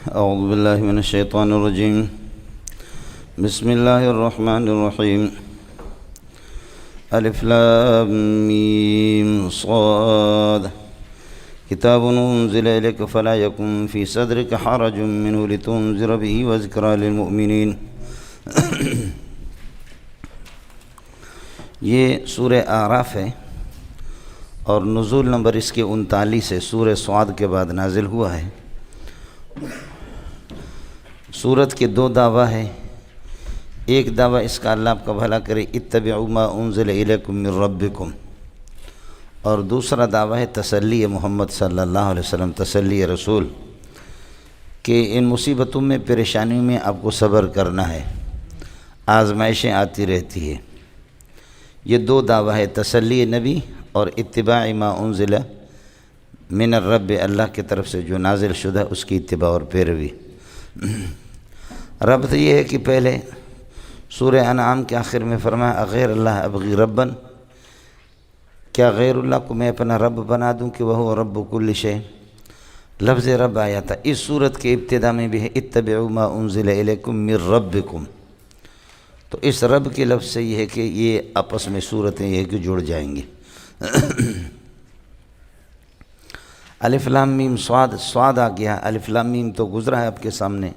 أعوذ بالله من الشيطان الرجيم. بسم الله الرحمن الرحيم. ألف لام ميم صاد كتاب أنزل إليك فلا يكن في صدرك حرج منه لتنذر به وذكرى للمؤمنين. یہ سورہ اعراف ہے اور نزول نمبر اس کے 39 ہے، سورہ صاد کے بعد نازل ہوا ہے۔ سورت کے دو دعویٰ ہیں۔ ایک دعویٰ اس کا اللہ آپ کا بھلا کرے، اتبعوا ما انزل الیکم من ربکم، اور دوسرا دعویٰ ہے تسلی محمد صلی اللہ علیہ وسلم، تسلی رسول، کہ ان مصیبتوں میں پریشانیوں میں آپ کو صبر کرنا ہے، آزمائشیں آتی رہتی ہے۔ یہ دو دعویٰ ہے، تسلی نبی اور اتباع ما انزل من الرب، اللہ کی طرف سے جو نازل شدہ اس کی اتباع اور پیروی۔ رب تو یہ ہے کہ پہلے سورہ انعام کے آخر میں فرمایا اغیر اللہ ابغی ربن، کیا غیر اللہ کو میں اپنا رب بنا دوں کہ وہ رب کل شے، لفظ رب آیا تھا۔ اس سورت کے ابتدا میں بھی ہے اتبعوا ما انزل الیکم من ربکم، تو اس رب کے لفظ سے یہ ہے کہ یہ آپس میں صورتیں یہ ہے کہ جڑ جائیں گی۔ الف لام میم صاد، صاد آ گیا، الف لام میم تو گزرا ہے آپ کے سامنے،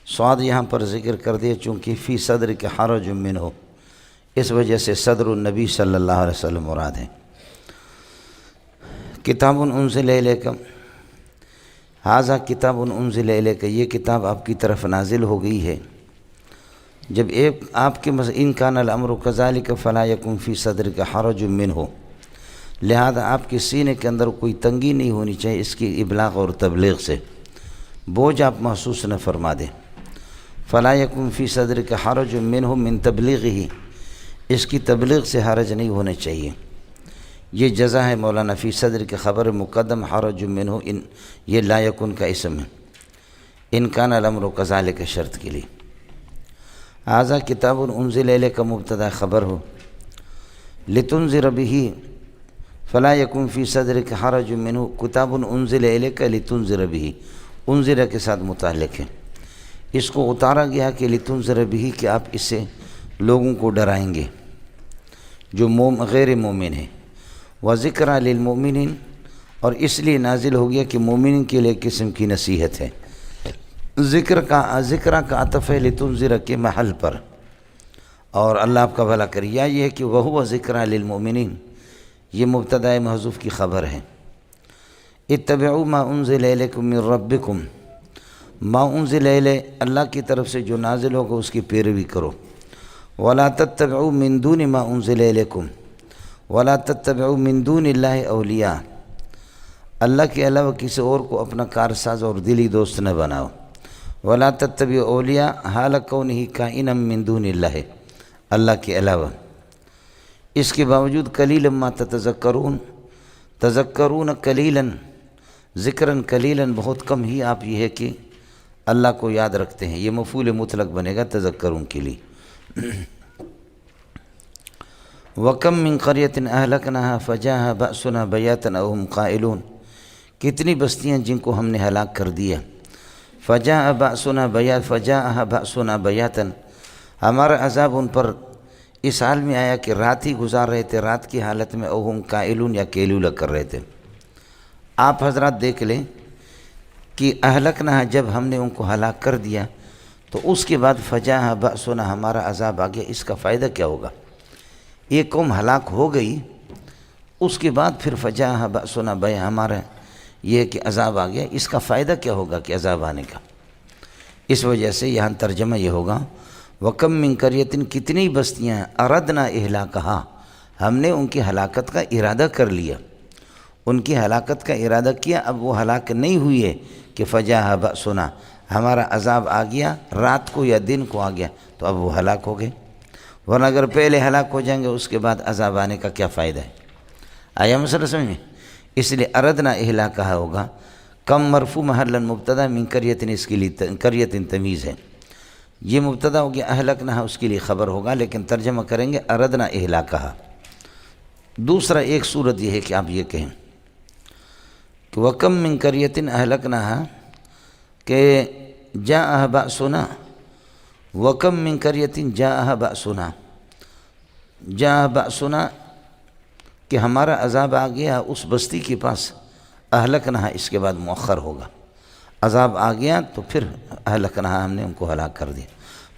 صاد یہاں پر ذکر کر دیا چونکہ فی صدر کے حرج منہ، اس وجہ سے صدر النبی صلی اللہ علیہ وسلم مراد ہے۔ کتاب انزل الیک، ھذا کتاب انزل الیک، یہ کتاب آپ کی طرف نازل ہو گئی ہے۔ جب ایک آپ کے ان کان الامر کذالک فلا یکن فی صدرک حرج منہ، لہذا آپ کے سینے کے اندر کوئی تنگی نہیں ہونی چاہیے اس کی ابلاغ اور تبلیغ سے، بوجھ آپ محسوس نہ فرما دیں۔ فلا یکن فی صدرک حرج منہ من تبلیغہ، اس کی تبلیغ سے حرج نہیں ہونا چاہیے۔ یہ جزا ہے مولانا فی صدر کے خبر مقدم حرج منہ، ان یہ لا یکن کا اسم ہے، ان کان الامر کذالک شرط کے لیے۔ ھذا کتاب انزل الیک مبتدا خبر ہو، لتنذر بہ فلا یکن فی صدرک حرج منہ، کتاب انزل الیک لتنذر بہ، انذر کے ساتھ متعلق ہے، اس کو اتارا گیا کہ لتنذر بہ، کہ آپ اس سے لوگوں کو ڈرائیں گے جو غیر مومن ہیں، وذکریٰ للمؤمنین، اور اس لیے نازل ہو گیا کہ مومنین کے لیے قسم کی نصیحت ہے۔ ذکر کا عطف ہے لتنذر کے محل پر، اور اللہ آپ کا بھلا کرے، یا یہ ہے کہ وہو ذکریٰ للمؤمنین، یہ مبتدا محذوف کی خبر ہے۔ اتبعوا ما انزل الیکم من ربکم، ما انزل الی، اللہ کی طرف سے جو نازل ہوگا اس کی پیروی کرو۔ ولا تتبعوا من دون ما انزل الیکم، ولا تتبعوا من دون اللہ اولیاء، اللہ کے علاوہ کسی اور کو اپنا کارساز اور دلی دوست نہ بناؤ۔ ولا تتبعوا اولیاء حال کونہ کائنا من دون اللہ، اللہ کے علاوہ، اس کے باوجود قلیلا ما تتذکرون، تذکرون قلیلا، ذکراً قلیلا، بہت کم ہی آپ یہ ہے کہ اللہ کو یاد رکھتے ہیں، یہ مفعول مطلق بنے گا تذکرون کے لیے۔ وَكَم مِّن قَرْيَةٍ أَهْلَكْنَاهَا فَجَاءَهَا بَأْسُنَا بَيَاتًا أَوْ هُمْ قَائِلُونَ، کتنی بستیاں جن کو ہم نے ہلاک کر دیا، فَجَاءَ بَأْسُنَا بَيَاتًا، فَجَاءَهَا بَأْسُنَا بَيَاتًا، ہمارا عذاب ان پر اس حال میں آیا کہ رات ہی گزار رہے تھے، رات کی حالت میں، او ہم قائلون، یا کیلولہ کر رہے تھے۔ آپ حضرات دیکھ لیں کہ اہلکنا، جب ہم نے ان کو ہلاک کر دیا تو اس کے بعد فجاء بأسنا، ہمارا عذاب آ گیا، اس کا فائدہ کیا ہوگا؟ ایک قوم ہلاک ہو گئی، اس کے بعد پھر فجاء بأسنا، ہمارا یہ کہ عذاب آ گیا، اس کا فائدہ کیا ہوگا کہ عذاب آنے کا؟ اس وجہ سے یہاں ترجمہ یہ ہوگا وَكَم مِّن قَرْيَةٍ، کتنی بستیاں ہیں، أَرَدْنَا إِهْلَاكَهَا، ہم نے ان کی ہلاکت کا ارادہ کر لیا، ان کی ہلاکت کا ارادہ کیا، اب وہ ہلاک نہیں ہوئی ہے کہ فجاء بأسنا، ہمارا عذاب آ گیا، رات کو یا دن کو آ گیا تو اب وہ ہلاک ہو گئے، ورنہ اگر پہلے ہلاک ہو جائیں گے اس کے بعد عذاب آنے کا کیا فائدہ ہے؟ آیا مسئلہ سمجھ میں؟ اس لیے أَرَدْنَا إِهْلَاكَهَا ہوگا، کم مرفوع محلا مبتدا، من قریۃ، اس کے لیے قریۃ تمیز ہے، یہ مبتدا ہو گیا، اہلکنا اس کے لیے خبر ہوگا، لیکن ترجمہ کریں گے أَرَدْنَا إِهْلَاكَهَا۔ دوسرا ایک صورت یہ ہے کہ آپ یہ کہیں کہ وَكَم مِّن قَرْيَةٍ أَهْلَكْنَاهَا، کہ جاء بأسنا وکم من قریۃ جاء بأسنا، جاء بأسنا کہ ہمارا عذاب آ گیا اس بستی کے پاس، اہلکنہا اس کے بعد مؤخر ہوگا، عذاب آ گیا تو پھر اہلکنہا ہم نے ان کو ہلاک کر دیا۔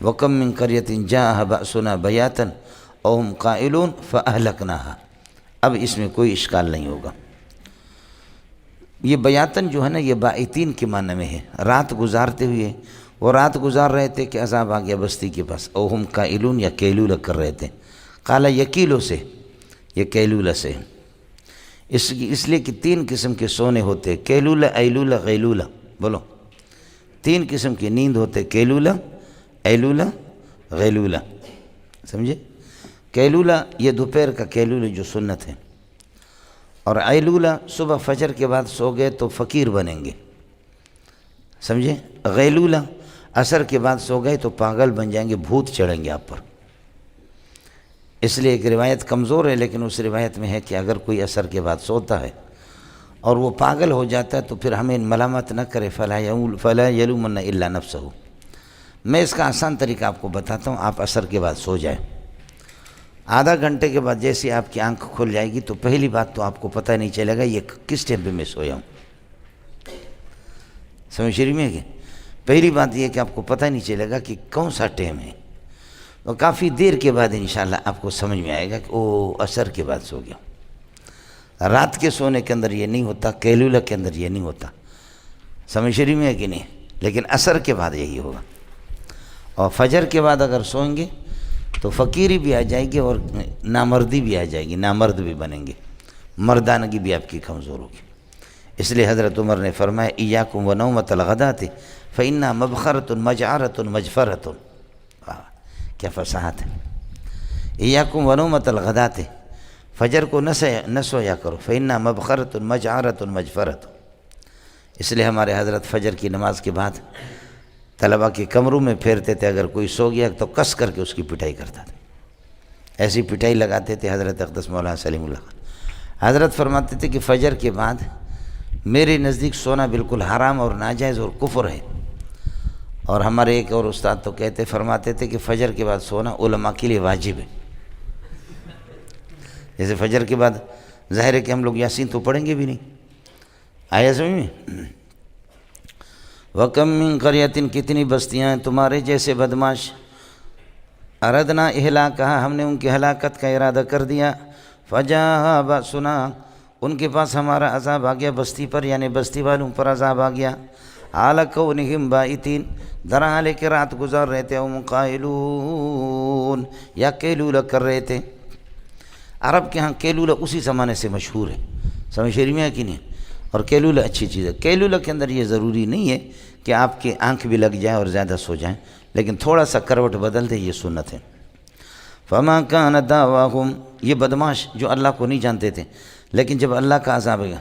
وکم من قریۃ جاء بأسنا بیاتا او ہم قائلون فاہلکناہا، اب اس میں کوئی اشکال نہیں ہوگا۔ یہ بیاتن جو ہے نا یہ بائتین کے معنی میں ہے، رات گزارتے ہوئے، وہ رات گزار رہے تھے کہ عذاب آ گیا بستی کے پاس، او ہم قائلون یا کیلولہ کر رہے تھے، قال یکیلو سے، یہ کیلولہ سے، اس لیے کہ تین قسم کے سونے ہوتے، کیلولہ، ایلولہ، غیلولہ، بولو، تین قسم کی نیند ہوتے، کیلولہ، ایلولہ، غیلولہ، سمجھے؟ کیلولہ یہ دوپہر کا کیلولہ جو سنت ہے، اور ایلولہ صبح فجر کے بعد سو گئے تو فقیر بنیں گے، سمجھے؟ غیلولہ عصر کے بعد سو گئے تو پاگل بن جائیں گے، بھوت چڑھیں گے آپ پر۔ اس لیے ایک روایت کمزور ہے، لیکن اس روایت میں ہے کہ اگر کوئی عصر کے بعد سوتا ہے اور وہ پاگل ہو جاتا ہے تو پھر ہمیں ملامت نہ کرے، فلا یلومن الا نفسہ۔ میں اس کا آسان طریقہ آپ کو بتاتا ہوں، آپ عصر کے بعد سو جائیں، آدھا گھنٹے کے بعد جیسے آپ کی آنکھ کھل جائے گی تو پہلی بات تو آپ کو پتہ نہیں چلے گا یہ کس ٹائم پہ میں سویا ہوں، سمجھ شریف میں ہے کہ پہلی بات یہ ہے کہ آپ کو پتہ نہیں چلے گا کہ کون سا ٹائم ہے، اور کافی دیر کے بعد انشاءاللہ آپ کو سمجھ میں آئے گا کہ او عصر کے بعد سو گیا۔ رات کے سونے کے اندر یہ نہیں ہوتا، کیلولہ کے اندر یہ نہیں ہوتا، سمجھ شریف میں ہے کہ نہیں، لیکن عصر کے بعد یہی ہوگا۔ اور فجر کے بعد اگر سوئیں گے تو فقیری بھی آ جائے گی اور نامردی بھی آ جائے گی، نامرد بھی بنیں گے، مردانگی بھی آپ کی کمزور ہوگی۔ اس لیے حضرت عمر نے فرمایا ایاکم ونومۃ الغداۃ فإنہا مبخرۃ مجعرۃ مجفرۃ، کیا فصاحت ہے۔ ایاکم ونومۃ الغداۃ، فجر کو نہ سویا کرو، فإنہا مبخرۃ مجعرۃ مجفرۃ۔ اس لیے ہمارے حضرت فجر کی نماز کے بعد طلبہ کے کمروں میں پھیرتے تھے، اگر کوئی سو گیا تو کس کر کے اس کی پٹائی کرتا تھا، ایسی پٹائی لگاتے تھے حضرت اقدس مولانا سلیم اللہ خان۔ حضرت فرماتے تھے کہ فجر کے بعد میرے نزدیک سونا بالکل حرام اور ناجائز اور کفر ہے، اور ہمارے ایک اور استاد تو فرماتے تھے کہ فجر کے بعد سونا علماء کے لیے واجب ہے۔ جیسے فجر کے بعد ظاہر ہے کہ ہم لوگ یاسین تو پڑھیں گے بھی نہیں، آیا سمجھ میں؟ وَكَم مِّن قَرْيَةٍ کتنی بستیاں ہیں تمہارے جیسے بدماش، اردنا اہلاکہا ہم نے ان کی ہلاکت کا ارادہ کر دیا، فجاء بأسنا ان کے پاس ہمارا عذاب آ گیا بستی پر، یعنی بستی والوں پر عذاب آ گیا، حال کونہم بائتین درحال کے رات گزار رہے تھے، ہم قائلون یا کیلولہ کر رہے تھے۔ عرب کے ہاں کیلولہ اسی زمانے سے مشہور ہے، سمجھ شریف میں ہے کہ نہیں؟ اور کیلولہ اچھی چیز ہے۔ کیلولہ کے اندر یہ ضروری نہیں ہے کہ آپ کی آنکھ بھی لگ جائے اور زیادہ سو جائیں، لیکن تھوڑا سا کروٹ بدل دے، یہ سنت ہے۔ فما کان دعواہم، یہ بدماش جو اللہ کو نہیں جانتے تھے، لیکن جب اللہ کا عذاب گیا،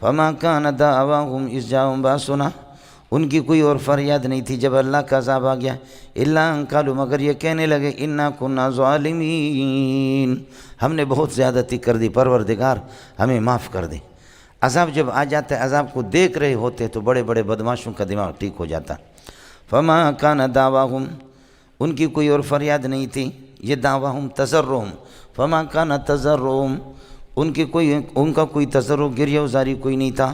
فما کان دعواہم اذ جاءہم باسنا، ان کی کوئی اور فریاد نہیں تھی جب اللہ کا عذاب آ گیا، الا ان قالوا مگر یہ کہنے لگے انا کنا ظالمین، ہم نے بہت زیادتی کر دی، پروردگار ہمیں معاف کر دے۔ عذاب جب آ جاتا ہے، عذاب کو دیکھ رہے ہوتے تو بڑے بڑے بدماشوں کا دماغ ٹھیک ہو جاتا۔ فما کان دعواہم، ان کی کوئی اور فریاد نہیں تھی، یہ دعواہم تضرعہم، فما کان تضرعہم، ان کا کوئی تضرع گریہ وزاری کوئی نہیں تھا،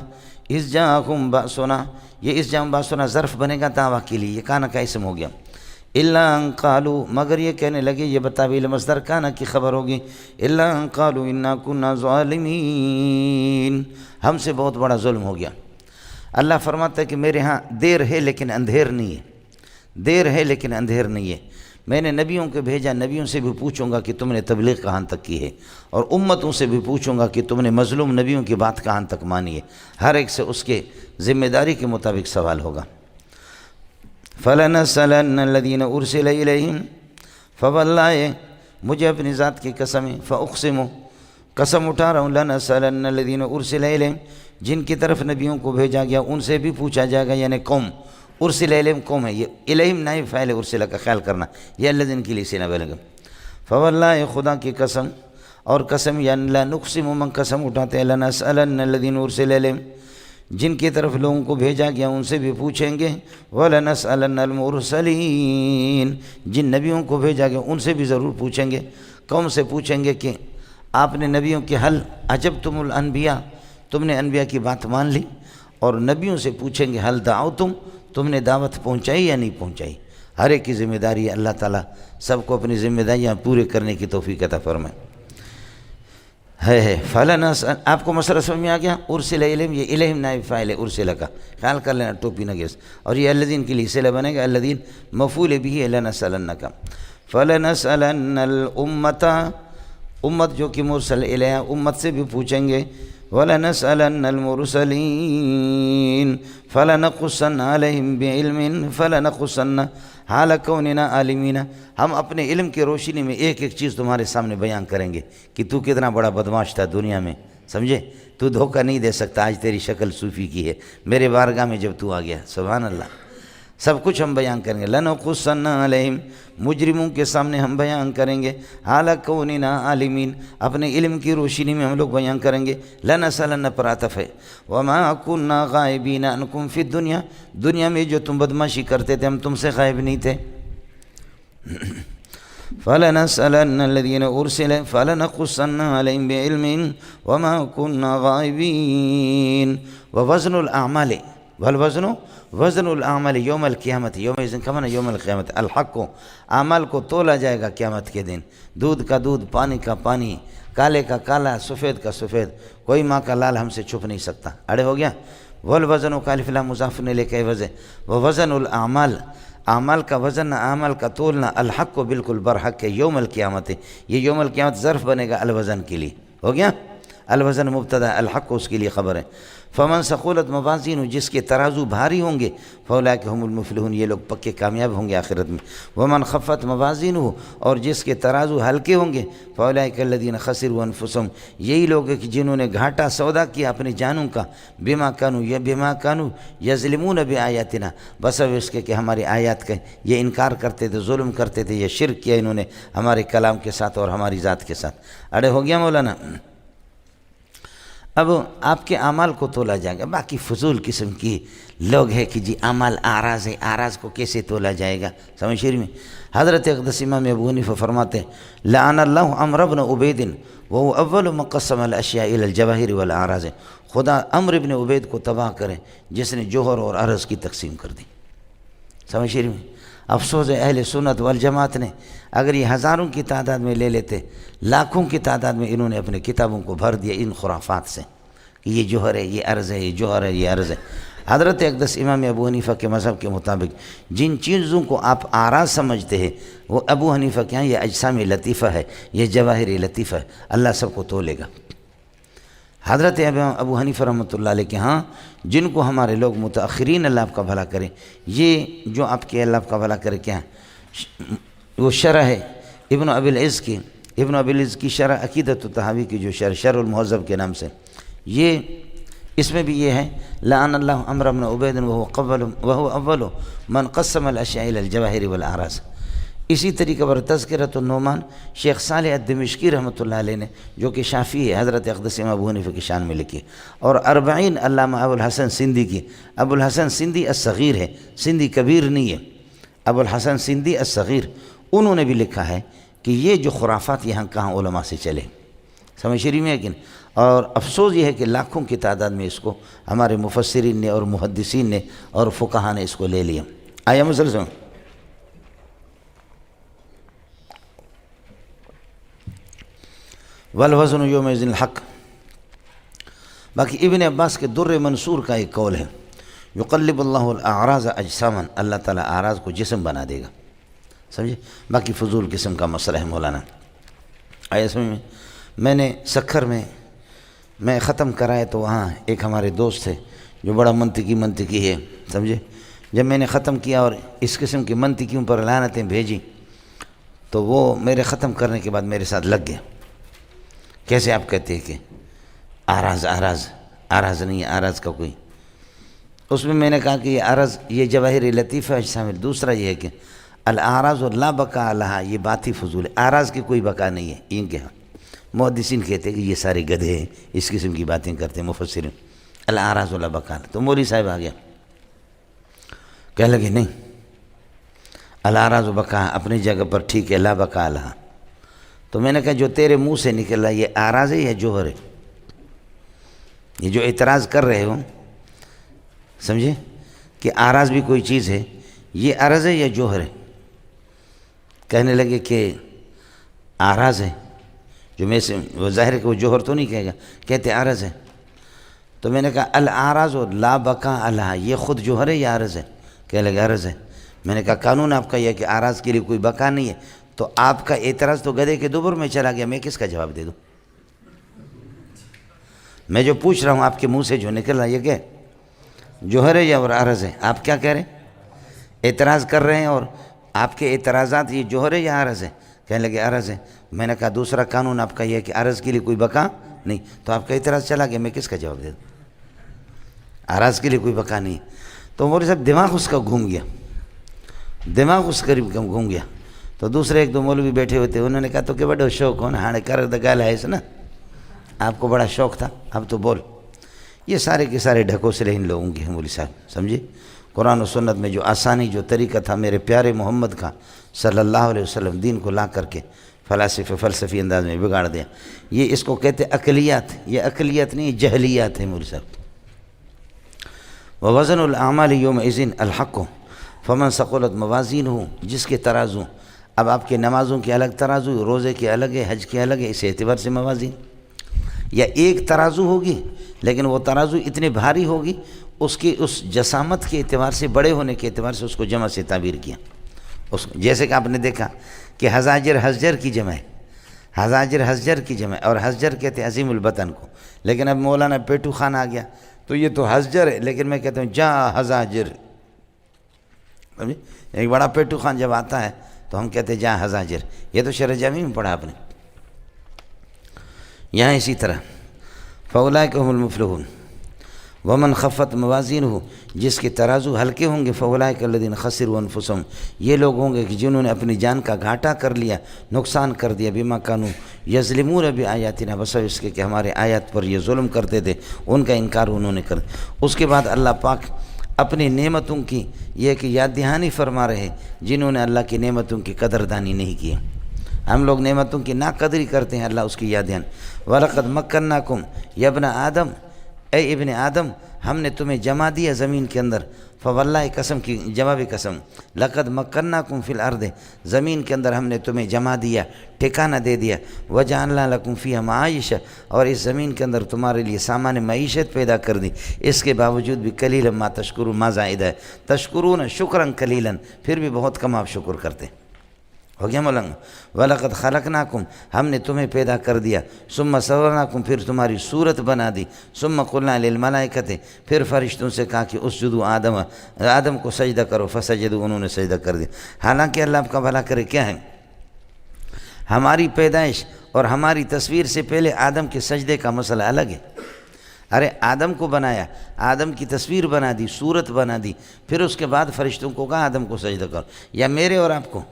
اذ جاءہم بأسنا، یہ اذ جاءہم بأسنا ظرف بنے گا دعویٰ کے لیے، یہ کانا کا اسم ہو گیا، الا ان قالوا مگر یہ کہنے لگے، یہ بتاویل مصدر کانا کی خبر ہوگی، الا ان قالوا انا کنا ظالمین، ہم سے بہت بڑا ظلم ہو گیا۔ اللہ فرماتا ہے کہ میرے ہاں دیر ہے لیکن اندھیر نہیں ہے، دیر ہے لیکن اندھیر نہیں ہے۔ میں نے نبیوں کو بھیجا، نبیوں سے بھی پوچھوں گا کہ تم نے تبلیغ کہاں تک کی ہے، اور امتوں سے بھی پوچھوں گا کہ تم نے مظلوم نبیوں کی بات کہاں تک مانی ہے، ہر ایک سے اس کے ذمہ داری کے مطابق سوال ہوگا۔ فَلَنَسْأَلَنَّ الَّذِينَ أُرْسِلَ إِلَيْهِمْ، فواللہ مجھے اپنی ذات کی قسم ہے، فأقسم قسم اٹھا رہا ہوں، لَنَسْأَلَنَّ الَّذِينَ أُرْسِلَ إِلَيْهِمْ جن کی طرف نبیوں کو بھیجا گیا ان سے بھی پوچھا جائے گا، یعنی قوم، ارسل الیہم قوم ہے، یہ الیہم نائب فاعل ارسلہ کا خیال کرنا، یہ الذین کے لیے سینہ بلغم۔ فواللہ خدا کی قسم، اور قسم یعنی لا نقسم من قسم اٹھاتے ہیں، لنسألن الذین ارسل الیہم جن کی طرف لوگوں کو بھیجا گیا ان سے بھی پوچھیں گے، وَلَنَسْأَلَنَّ الْمُرْسَلِينَ، جن نبیوں کو بھیجا گیا ان سے بھی ضرور پوچھیں گے۔ قوم سے پوچھیں گے کہ آپ نے نبیوں کے حل عجبتم الانبیاء، تم نے انبیاء کی بات مان لی، اور نبیوں سے پوچھیں گے حل دعوتم، تم نے دعوت پہنچائی یا نہیں پہنچائی۔ ہر ایک کی ذمہ داری ہے، اللہ تعالیٰ سب کو اپنی ذمہ داریاں پورے کرنے کی توفیق عطا فرمائے۔ فَلَنَسْأَلَ، آپ کو مسئلہ سمجھ میں آ گیا؟ ارسل الیہم، یہ الیہم نائب فاعل ہے ارسل کا، خیال کر لینا ٹوپی نہ گرس، اور یہ الذین کے لیے صلہ بنے گا، الذین مفعول بھی ہے لنسألنک۔ فَلَنَسْأَلَنَّ الْأُمَّةَ، امت جو کہ مرسل الیہ، امت سے بھی پوچھیں گے۔ وَلَنَسْأَلَنَّ الْمُرْسَلِينَ فَلَنَقُصَّنَّ عَلَيْهِمْ بِعِلْمٍ فَلَنَقُصَّنَّ حَالَ كَوْنِنَا عَالِمِينَ، ہم اپنے علم کی روشنی میں ایک ایک چیز تمہارے سامنے بیان کریں گے کہ تو کتنا بڑا بدمعاش تھا دنیا میں، سمجھے؟ تو دھوکہ نہیں دے سکتا، آج تیری شکل صوفی کی ہے میرے بارگاہ میں جب تو آ گیا، سبحان اللہ، سب کچھ ہم بیان کریں گے۔ لَنَقُصَّنَّ عَلَيْهِمْ، مجرموں کے سامنے ہم بیان کریں گے، حَالَ كَوْنِنَا عَالِمِينَ، اپنے علم کی روشنی میں ہم لوگ بیان کریں گے۔ لَنَسْأَلَنَّ پر عطف ہے، وَمَا كُنَّا غَائِبِينَ عَنْكُمْ فِي الدُّنْيَا، دنیا میں جو تم بدمعاشی کرتے تھے ہم تم سے غائب نہیں تھے۔ فَلَنَسْأَلَنَّ الَّذِينَ أُرْسِلَ فَلَنَقُصَّنَّ عَلَيْهِمْ بِعِلْمٍ وَمَا كُنَّا غَائِبِينَ۔ وَوَزْنُ الْأَعْمَالِ، والوزن وزن الاعمال یوم القیامت، یوم کمانا یوم القیامت، الحق کو، اعمال کو تولا جائے گا قیامت کے دن، دودھ کا دودھ، پانی کا پانی، کالے کا کالا، سفید کا سفید، کوئی ماں کا لال ہم سے چھپ نہیں سکتا۔ اڑے ہو گیا؟ والوزن و کالف لا مضاف نے لے کے وزن، ووزن الاعمال، اعمال کا وزن، اعمال کا تولنا، الحق کو بالکل برحق ہے، یوم القیامت ہے، یہ یوم القیامت ظرف بنے گا الوزن کے لیے، ہو گیا؟ الوزن مبتدا، الحق کو اس کے لیے خبر ہے۔ فمن ثقلت موازینہ، جس کے ترازو بھاری ہوں گے، فاولئک هم المفلحون، یہ لوگ پکے کامیاب ہوں گے آخرت میں۔ ومن خفت موازینہ، اور جس کے ترازو ہلکے ہوں گے، فاولئک الذین خسروا انفسهم، یہی لوگ ہیں کہ جنہوں نے گھاٹا سودا کیا اپنی جانوں کا، بما کانوا یظلمون بآیاتنا، بس اب اس کے کہ ہماری آیات کا یہ انکار کرتے تھے، ظلم کرتے تھے، یہ شرک کیا انہوں نے ہمارے کلام کے ساتھ اور ہماری ذات کے ساتھ۔ اڑے ہو گیا مولانا؟ اب آپ کے اعمال کو تولا جائے گا۔ باقی فضول قسم کی لوگ ہیں کہ جی اعمال اعراض ہے، اعراض کو کیسے تولا جائے گا؟ سمجھ شریف میں حضرت اقدس امام ابو حنیفہ فرماتے ہیں لعن اللہ عمرو بن عبید وهو اول من قسم الاشیاء الى الجواہر والاعراض، خدا عمرو ابن عبید کو تباہ کرے جس نے جوہر اور عرض کی تقسیم کر دی۔ سمجھ شریف میں افسوس ہے اہل سنت والجماعت نے اگر یہ ہزاروں کی تعداد میں لے لیتے، لاکھوں کی تعداد میں انہوں نے اپنے کتابوں کو بھر دیا ان خرافات سے کہ یہ جوہر ہے، یہ عرض ہے، یہ جوہر ہے، یہ عرض ہے۔ حضرت اقدس امام ابو حنیفہ کے مذہب کے مطابق جن چیزوں کو آپ اعراض سمجھتے ہیں وہ ابو حنیفہ کے ہاں یہ اجسام لطیفہ ہے، یہ جواہر لطیفہ ہے، اللہ سب کو تولے گا۔ حضرت ابو حنیفہ رحمۃ اللہ علیہ کے ہاں جن کو ہمارے لوگ متاخرین اللہ آپ کا بھلا کرے، یہ جو آپ کے اللہ آپ کا بھلا کرے کیا وہ شرح ہے ابن ابی العز کی، ابن ابی العز کی شرح عقیدۃ الطحاوی کی جو شرح المہذب کے نام سے، یہ اس میں بھی یہ ہے لعن اللہ عمرو بن عبید وهو اول من قسم الاشیاء الى الجواہر والاعراض۔ اسی طریقے پر تذکرۃ النعمان شیخ صالح الدمشقی رحمۃ اللہ علیہ نے جو کہ شافعی ہے حضرت اقدس امام ابو حنیفہ کی شان میں لکھی، اور اربعین علامہ ابو الحسن سندھی کی، ابو الحسن سندھی الصغیر ہے، سندھی کبیر نہیں ہے، ابو الحسن سندھی الصغیر، انہوں نے بھی لکھا ہے کہ یہ جو خرافات یہاں کہاں علماء سے چلے، سمجھ شریف میں ہے کہ نہیں؟ اور افسوس یہ ہے کہ لاکھوں کی تعداد میں اس کو ہمارے مفسرین نے اور محدثین نے اور فقہا نے اس کو لے لیا۔ آیا مسلسل والوزن یومئذ الحق۔ باقی ابن عباس کے در منصور کا ایک قول ہے یقلب اللہ الاعراض اجساما، اللہ تعالیٰ اعراض کو جسم بنا دے گا، سمجھے؟ باقی فضول قسم کا مسئلہ ہے مولانا۔ آیا سمجھ میں نے سکھر میں ختم کرائے تو وہاں ایک ہمارے دوست تھے جو بڑا منطقی ہے، سمجھے؟ جب میں نے ختم کیا اور اس قسم کی منطقیوں پر لعنتیں بھیجی تو وہ میرے ختم کرنے کے بعد میرے ساتھ لگ گیا، کیسے آپ کہتے ہیں کہ اعراض نہیں ہے، اعراض کا کوئی، اس میں نے کہا کہ یہ عرض یہ جواہر لطیفہ ہے شامل۔ دوسرا یہ ہے کہ الاعراض لا بقاء لها، یہ بات ہی فضول ہے، اعراض کی کوئی بقا نہیں ہے۔ ان کے ہاں محدثین کہتے ہیں کہ یہ سارے گدھے ہیں، اس قسم کی باتیں کرتے ہیں مفسرین۔ الاعراض لا بقال۔ تو مولوی صاحب آ گیا، کہنے لگے نہیں، الاعراض بقا اپنی جگہ پر ٹھیک ہے، لا بقا لہا۔ تو میں نے کہا جو تیرے منہ سے نکل رہا ہے یہ اعراض ہے یا جوہر ہے؟ یہ جو اعتراض کر رہے ہو، سمجھے کہ اعراض بھی کوئی چیز ہے، یہ عرض ہے یا جوہر ہے؟ کہنے لگے کہ اعراض ہے۔ جو میں سے وہ ظاہر ہے کہ وہ جوہر تو نہیں کہے گا، کہتے عرض ہے۔ تو میں نے کہا الاعراض لا بقاء لہا، یہ خود جوہر ہے یا عرض ہے؟ کہنے لگے عرض ہے۔ میں نے کہا قانون آپ کا یہ ہے کہ اعراض کے لیے کوئی بقا نہیں ہے، تو آپ کا اعتراض تو گدھے کے دبر میں چلا گیا، میں کس کا جواب دے دوں؟ میں جو پوچھ رہا ہوں آپ کے منہ سے جو نکل رہا ہے یہ کیا ہے؟ جوہر ہے یا اور عرض ہے؟ آپ کیا کہہ رہے ہیں؟ اعتراض کر رہے ہیں، اور آپ کے اعتراضات یہ جوہر ہے یا عرض ہے؟ کہنے لگے عرض ہے۔ میں نے کہا دوسرا قانون آپ کا یہ ہے کہ عرض کے لیے کوئی بقا نہیں، تو آپ کا اعتراض چلا گیا، میں کس کا جواب دے دوں؟ اعراض کے لیے کوئی بقا نہیں۔ تو مولوی صاحب دماغ اس کا گھوم گیا، دماغ اس قریب گھوم گیا۔ تو دوسرے ایک دو مولوی بیٹھے ہوئے تھے، انہوں نے کہا تو کہ بڑا شوق ہو نا، ہاں کر گال ہے اس نا، آپ کو بڑا شوق تھا، اب تو بول۔ یہ سارے کے سارے ڈھکوسلے ان لوگوں کے ہیں مولوی صاحب، سمجھے؟ قرآن و سنت میں جو آسانی، جو طریقہ تھا میرے پیارے محمد کا صلی اللہ علیہ وسلم، دین کو لا کر کے فلسفی انداز میں بگاڑ دیا۔ یہ اس کو کہتے عقلیات، یہ عقلیات نہیں، جہلیات ہیں مولوی صاحب۔ وَوَزَنُ الْأَعْمَالِ يَوْمَئِذٍ الْحَقُّ فَمَنْ ثَقُلَتْ مَوَازِينُهُ، جس کے ترازو، اب آپ کے نمازوں کے الگ ترازو، روزے کے الگ ہے، حج کے الگ ہے، اس اعتبار سے موازین، یا ایک ترازو ہوگی لیکن وہ ترازو اتنے بھاری ہوگی، اس کی اس جسامت کے اعتبار سے، بڑے ہونے کے اعتبار سے اس کو جمع سے تعبیر کیا۔ جیسے کہ آپ نے دیکھا کہ حزاجر حزجر کی جمع ہے، حزاجر حزجر کی جمع ہے، اور حزجر کہتے ہیں عظیم البطن کو، لیکن اب مولانا پیٹو خان آ گیا تو یہ تو حزجر ہے، لیکن میں کہتا ہوں جا حزاجر۔ ایک بڑا پیٹو خان جب آتا ہے تو ہم کہتے ہیں جا حزاجر، یہ تو شرح جامی میں پڑھا آپ نے۔ یہاں اسی طرح فَأُولَئِكَ هُمُ الْمُفْلِحُونَ وَمَنْ خَفَّتْ مَوَازِينُهُ، جس کے ترازو ہلکے ہوں گے، فَأُولَئِكَ الَّذِينَ خَسِرُوا أَنفُسَهُمْ، یہ لوگ ہوں گے کہ جنہوں نے اپنی جان کا گھاٹا کر لیا، نقصان کر دیا، بِمَا كَانُوا يَظْلِمُونَ بِآيَاتِنَا، بسبب اس کے کہ ہمارے آیات پر یہ ظلم کرتے تھے، ان کا انکار انہوں نے کر دیا۔ اس کے بعد اللہ پاک اپنی نعمتوں کی یہ کہ یاد دہانی فرما رہے ہیں، جنہوں نے اللہ کی نعمتوں کی قدردانی نہیں کی۔ ہم لوگ نعمتوں کی ناقدری کرتے ہیں، اللہ اس کی یاد دہانی۔ وَلَقَدْ مَكَّنَّاكُمْ يَا ابْنَ آدم، اے ابن آدم ہم نے تمہیں جمع دیا زمین کے اندر، فواللہ قسم کی جواب قسم، لقد مکناکم فی الارض، زمین کے اندر ہم نے تمہیں جمع دیا، ٹھکانہ دے دیا، وجعلنا لکم فیہا معائش، اور اس زمین کے اندر تمہارے لیے سامان معیشت پیدا کر دی، اس کے باوجود بھی قلیلا ما تشکرون، ما زائدہ ہے، تشکرون شکرا قلیلا، پھر بھی بہت کم آپ شکر کرتے ہیں۔ ہو گیا مولانا؟ وَلَقَدْ خَلَقْنَاكُمْ، ہم نے تمہیں پیدا کر دیا، ثُمَّ صَوَّرْنَاكُمْ، پھر تمہاری صورت بنا دی، ثُمَّ قُلْنَا لِلْمَلَائِكَةِ، پھر فرشتوں سے کہا کہ اسجدوا آدم کو سجدہ کرو، فسجدوا، انہوں نے سجدہ کر دیا۔ حالانکہ اللہ آپ کا بھلا کرے، کیا ہے ہماری پیدائش اور ہماری تصویر سے پہلے آدم کے سجدے کا مسئلہ الگ ہے۔ ارے آدم کو بنایا، آدم کی تصویر بنا دی، صورت بنا دی، پھر اس کے بعد فرشتوں کو کہا آدم کو سجدہ کرو، یا میرے اور آپ کو؟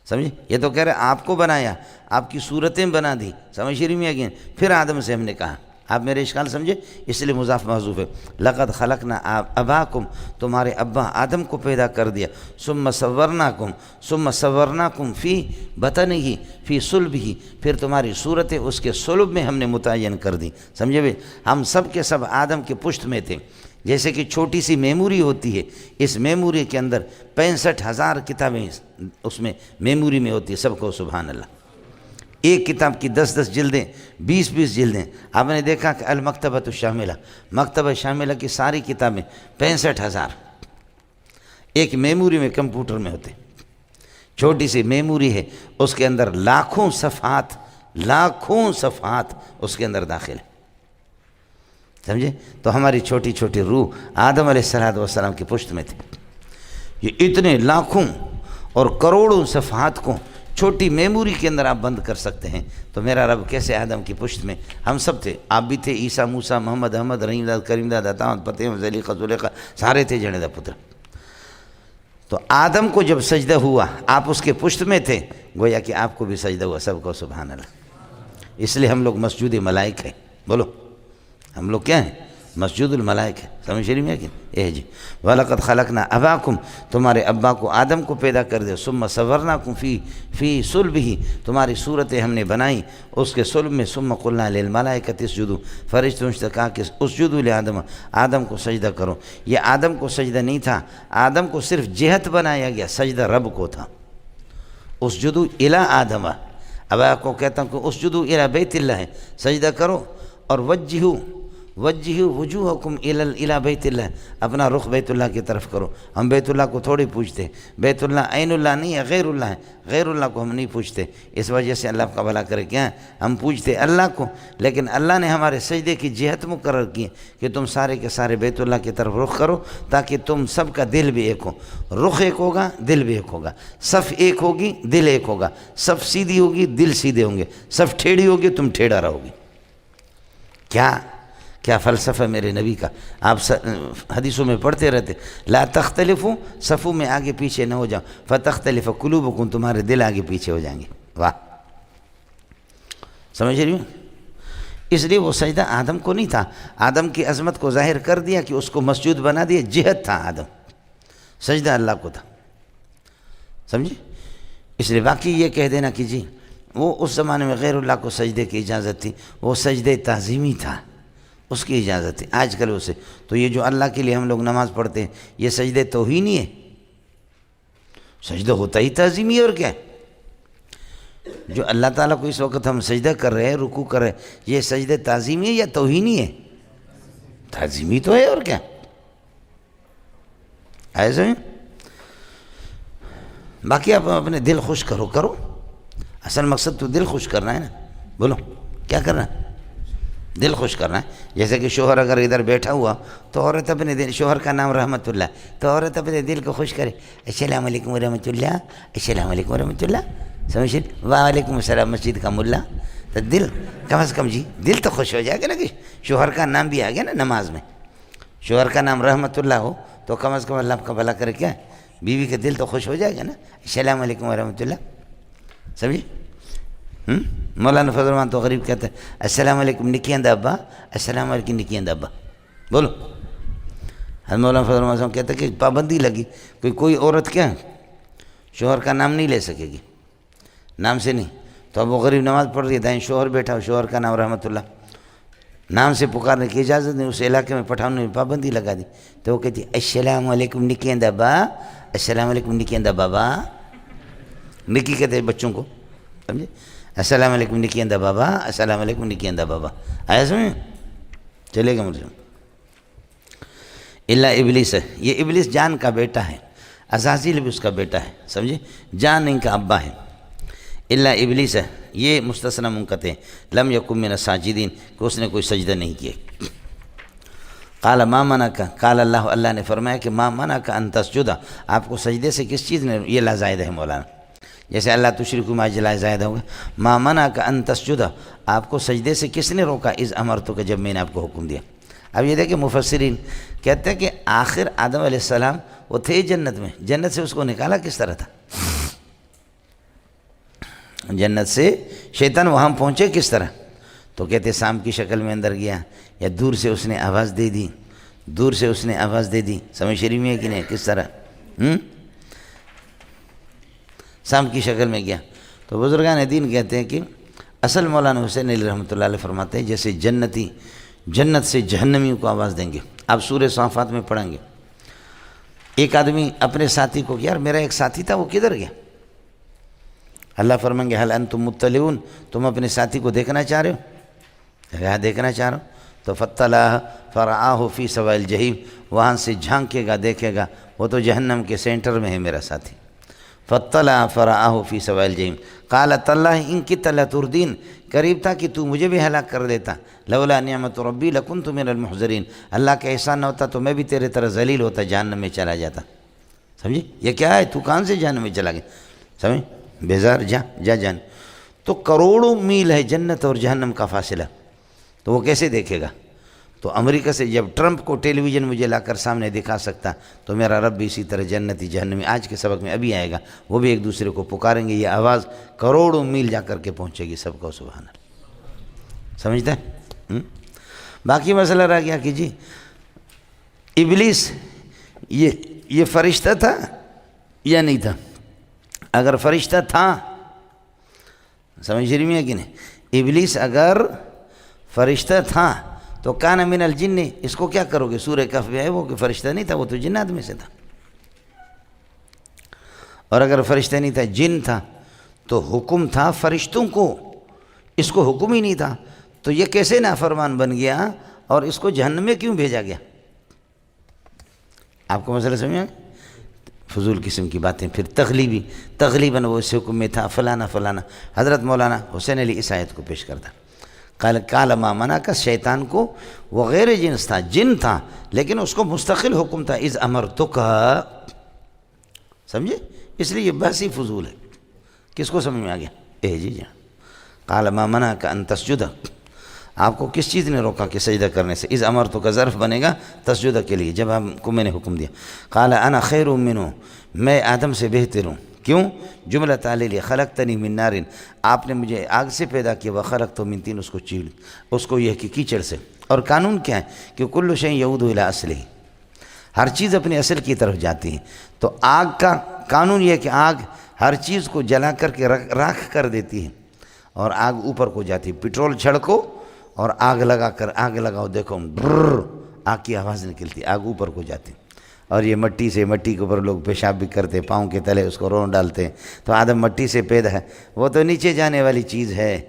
سمجھے؟ یہ تو کہہ رہے آپ کو بنایا، آپ کی صورتیں بنا دی، سمجھ رہی میں اگین، پھر آدم سے ہم نے کہا۔ آپ میرے اشکال سمجھے؟ اس لیے مضاف محذوف ہے۔ لقد خلقنا اباکم، تمہارے ابا آدم کو پیدا کر دیا، ثم صورناکم فی بطنہ فی صلبہ، پھر تمہاری صورتیں اس کے صلب میں ہم نے متعین کر دی۔ سمجھے بھئی؟ ہم سب کے سب آدم کے پشت میں تھے، جیسے کہ چھوٹی سی میموری ہوتی ہے، اس میموری کے اندر 65,000 کتابیں اس میں میموری میں ہوتی ہے، سب کو سبحان اللہ۔ ایک کتاب کی 10 جلدیں، 20 جلدیں۔ آپ نے دیکھا کہ المکتبۃ الشاملہ، مکتبہ شاملہ کی ساری کتابیں 65,000 ایک میموری میں، کمپیوٹر میں ہوتے۔ چھوٹی سی میموری ہے، اس کے اندر لاکھوں صفحات اس کے اندر داخل ہیں، سمجھے؟ تو ہماری چھوٹی چھوٹی روح آدم علیہ السلام کی پشت میں تھی۔ یہ اتنے لاکھوں اور کروڑوں صفحات کو چھوٹی میموری کے اندر آپ بند کر سکتے ہیں، تو میرا رب کیسے آدم کی پشت میں؟ ہم سب تھے، آپ بھی تھے، عیسیٰ، موسیٰ، محمد، احمد، رحیم داد، کریم داد، عطا، فتح، زلیقہ، زلیخا، سارے تھے جنے دا پتر۔ تو آدم کو جب سجدہ ہوا، آپ اس کے پشت میں تھے، گویا کہ آپ کو بھی سجدہ ہوا، سب کو سبحان اللہ۔ اس لیے ہم لوگ مسجود ملائک ہیں، بولو ہم لوگ کیا ہیں؟ مسجد الملائک ہے، سمجھ رہی ہے کہ جی وَلَقَدْ خَلَقْنَا أَبَاكُمْ تمہارے ابا کو آدم کو پیدا کر دیا، ثُمَّ صَوَّرْنَاكُمْ فِي صُلْبِهِ تمہاری صورتیں ہم نے بنائی اس کے صلب میں، ثُمَّ قُلْنَا لِلْمَلَائِكَةِ اسْجُدُوا فرشتوں سے کہا کہ اسجدوا لآدم آدم کو سجدہ کرو۔ یہ آدم کو سجدہ نہیں تھا، آدم کو صرف جہت بنایا گیا، سجدہ رب کو تھا۔ اسجدوا الی آدم، اب آپ کو کہتا ہوں کہ اسجدوا الی بیت اللہ ہے، سجدہ کرو، اور وجہوا وجوہکم الی بیت اللہ، اپنا رخ بیت اللہ کی طرف کرو۔ ہم بیت اللہ کو تھوڑی پوچھتے، بیت اللہ عین اللہ نہیں ہے، غیر اللہ ہے، غیر اللہ کو ہم نہیں پوچھتے، اس وجہ سے اللہ کا بھلا کرے کیا ہم پوچھتے اللہ کو، لیکن اللہ نے ہمارے سجدے کی جہت مقرر کی کہ تم سارے کے سارے بیت اللہ کی طرف رخ کرو تاکہ تم سب کا دل بھی ایک ہو، رخ ایک ہوگا دل بھی ایک ہوگا، صف ایک ہوگی دل ایک ہوگا، صف سیدھی ہوگی دل سیدھے ہوں گے، صف ٹھیڑی ہوگی تم ٹھیڑا رہو گی۔ کیا فلسفہ میرے نبی کا، آپ حدیثوں میں پڑھتے رہتے لا تختلفوا، صفوں میں آگے پیچھے نہ ہو جاؤ، فتختلف قلوبکم تمہارے دل آگے پیچھے ہو جائیں گے۔ واہ، سمجھ رہی ہوں؟ اس لیے وہ سجدہ آدم کو نہیں تھا، آدم کی عظمت کو ظاہر کر دیا کہ اس کو مسجود بنا دیا، جہت تھا آدم، سجدہ اللہ کو تھا، سمجھے؟ اس لیے باقی یہ کہہ دینا کہ جی وہ اس زمانے میں غیر اللہ کو سجدے کی اجازت تھی، وہ سجدے تعظیمی تھا، اس کی اجازت تھی۔ آج کل اسے تو یہ جو اللہ کے لیے ہم لوگ نماز پڑھتے ہیں یہ سجدے توہینی ہے، سجدہ ہوتا ہی تعظیمی ہے، اور کیا ہے؟ جو اللہ تعالیٰ کو اس وقت ہم سجدہ کر رہے ہیں، رکوع کر رہے ہیں، یہ سجدے تعظیمی ہے یا توہینی ہے؟ تعظیمی تو ہے، اور کیا ایسے ہیں۔ باقی آپ اپنے دل خوش کرو، اصل مقصد تو دل خوش کرنا ہے نا، بولو کیا کرنا ہے؟ دل خوش کرنا ہے۔ جیسے کہ شوہر اگر ادھر بیٹھا ہوا تو عورت اپنے دل، شوہر کا نام رحمت اللہ، تو عورت اپنے دل کو خوش کرے، السلام علیکم ورحمۃ اللہ، السلام علیکم ورحمۃ اللہ، سمجھ، وعلیکم السلام مسجد کا ملا، تو دل کم از کم جی دل تو خوش ہو جائے گا نا کہ شوہر کا نام بھی آ گیا نا نماز میں، شوہر کا نام رحمت اللہ ہو تو کم از کم اللہ کا بھلا کرے کیا ہے، بیوی کا دل تو خوش ہو جائے گا نا، السلام علیکم ورحمۃ اللہ، سمجھے؟ مولانا فضل الرحمان تو غریب کہتے ہیں السلام علیکم نکیند ابا، السلام علیکم نکیند ابا، بولو۔ مولانا فضل الرحمان صاحب کہتے ہیں کہ پابندی لگی، کوئی عورت کیا شوہر کا نام نہیں لے سکے گی، نام سے نہیں، تو اب وہ غریب نماز پڑھ رہی ہے، دائیں شوہر بیٹھا ہو، شوہر کا نام رحمت اللہ، نام سے پکارنے کی اجازت نہیں، اس علاقے میں پٹھانوں نے پابندی لگا دی، تو وہ کہتی ہے السلام علیکم نکیند ابا، السلام علیکم نکیند بابا، نکی کہتے ہیں بچوں کو، سمجھے؟ السلام علیکم نکیندہ بابا، السلام علیکم نکیندہ بابا، آیا سمجھیں؟ چلے گا مجھے۔ اللہ ابلیس ہے، یہ ابلیس جان کا بیٹا ہے، عزازیل بھی اس کا بیٹا ہے، سمجھے؟ جان ان کا ابا ہے۔ اللہ ابلیس ہے، یہ مستثنی منقطع ہے، لم یکن من الساجدین، کہ اس نے کوئی سجدہ نہیں کیا۔ قال ما منعک، قال اللہ نے فرمایا کہ ما منعک ان تسجد، آپ کو سجدے سے کس چیز نے، یہ لا زائد ہے مولانا، جیسے اللہ تشرکوا معی جلائے زائد ہوگا، ما منعک ان تسجد، آپ کو سجدے سے کس نے روکا، اذ امرتک، جب میں نے آپ کو حکم دیا۔ اب یہ دیکھیں مفسرین کہتے ہیں کہ آخر آدم علیہ السلام وہ تھے جنت میں، جنت سے اس کو نکالا کس طرح تھا، جنت سے شیطان وہاں پہنچے کس طرح، تو کہتے سام کی شکل میں اندر گیا، یا دور سے اس نے آواز دے دی، دور سے اس نے آواز دے دی، سمجھ شریف میں ہے کہ نہیں، کس طرح سام کی شکل میں گیا۔ تو بزرگان دین کہتے ہیں کہ اصل مولانا حسین علی رحمۃ اللہ علیہ فرماتے ہیں جیسے جنتی جنت سے جہنمیوں کو آواز دیں گے، آپ سورہ صافات میں پڑھیں گے، ایک آدمی اپنے ساتھی کو کہ یار میرا ایک ساتھی تھا وہ کدھر گیا، اللہ فرمائیں گے حل انتم مطلعون، تم اپنے ساتھی کو دیکھنا چاہ رہے ہو، کہا دیکھنا چاہ رہا ہوں، تو فطلع فرآہ فی سواء الجحیم، وہاں سے جھانکے گا دیکھے گا وہ تو جہنم کے سینٹر میں ہے میرا ساتھی، فطلع فرآہ فی سواء الجحیم قال تاللہ ان کدت لتردین، قریب تھا کہ تو مجھے بھی ہلاک کر دیتا، لولا نعمت ربی لکنت من المحضرین، اللہ کا احسان نہ ہوتا تو میں بھی تیرے طرح ذلیل ہوتا، جہنم میں چلا جاتا، سمجھے؟ یہ کیا ہے، تو کہاں سے جہنم میں چلا گیا، سمجھ، بیزار جا جان، تو کروڑوں میل ہے جنت اور جہنم کا فاصلہ، تو وہ کیسے دیکھے گا؟ تو امریکہ سے جب ٹرمپ کو ٹیلی ویژن مجھے لا کر سامنے دکھا سکتا تو میرا رب بھی اسی طرح جنتی جہنمی، آج کے سبق میں ابھی آئے گا، وہ بھی ایک دوسرے کو پکاریں گے، یہ آواز کروڑوں میل جا کر کے پہنچے گی سب کو، سبحان اللہ، سمجھتا ہے؟ باقی مسئلہ رہ گیا کہ جی ابلیس یہ فرشتہ تھا یا نہیں تھا؟ اگر فرشتہ تھا، سمجھ رہی میں ہے کہ نہیں، ابلیس اگر فرشتہ تھا تو کان من الجن، اس کو کیا کرو گے؟ سورہ کہف میں ہے وہ کہ فرشتہ نہیں تھا، وہ تو جنات میں سے تھا. اور اگر فرشتہ نہیں تھا، جن تھا، تو حکم تھا فرشتوں کو، اس کو حکم ہی نہیں تھا، تو یہ کیسے نافرمان بن گیا اور اس کو جہنم میں کیوں بھیجا گیا؟ آپ کو مسئلہ سمجھ میں؟ فضول قسم کی باتیں. پھر تغلیباً وہ اس حکم میں تھا فلانا فلانا. حضرت مولانا حسین علی اس آیت کو پیش کرتا، قال ما منع کا، شیطان کو وہ غیر جنس تھا، جن تھا، لیکن اس کو مستقل حکم تھا، اذ امرتک، سمجھے؟ اس لیے یہ بحث ہی فضول ہے. کس کو سمجھ میں آ گیا؟ جی جی. قال ما منع کا ان تسجد، آپ کو کس چیز نے روکا کہ سجدہ کرنے سے؟ اذ امرتک ظرف بنے گا تسجد کے لیے، جب آپ کو میں نے حکم دیا. قال انا خیر منہ، میں آدم سے بہتر ہوں. کیوں؟ جملہ تعلیلیہ، خلقتنی من نار، آپ نے مجھے آگ سے پیدا کیا، وخلقتہ من طین، اس کو یہ کہ کیچڑ سے. اور قانون کیا ہے کہ کل شیء یعود الی اصلہ، ہر چیز اپنے اصل کی طرف جاتی ہے. تو آگ کا قانون یہ ہے کہ آگ ہر چیز کو جلا کر کے راکھ کر دیتی ہے، اور آگ اوپر کو جاتی ہے. پٹرول چھڑکو اور آگ لگاؤ، دیکھو آگ کی آواز نکلتی، آگ اوپر کو جاتی. اور یہ مٹی کے اوپر لوگ پیشاب بھی کرتے، پاؤں کے تلے اس کو رون ڈالتے ہیں. تو آدم مٹی سے پیدا ہے، وہ تو نیچے جانے والی چیز ہے،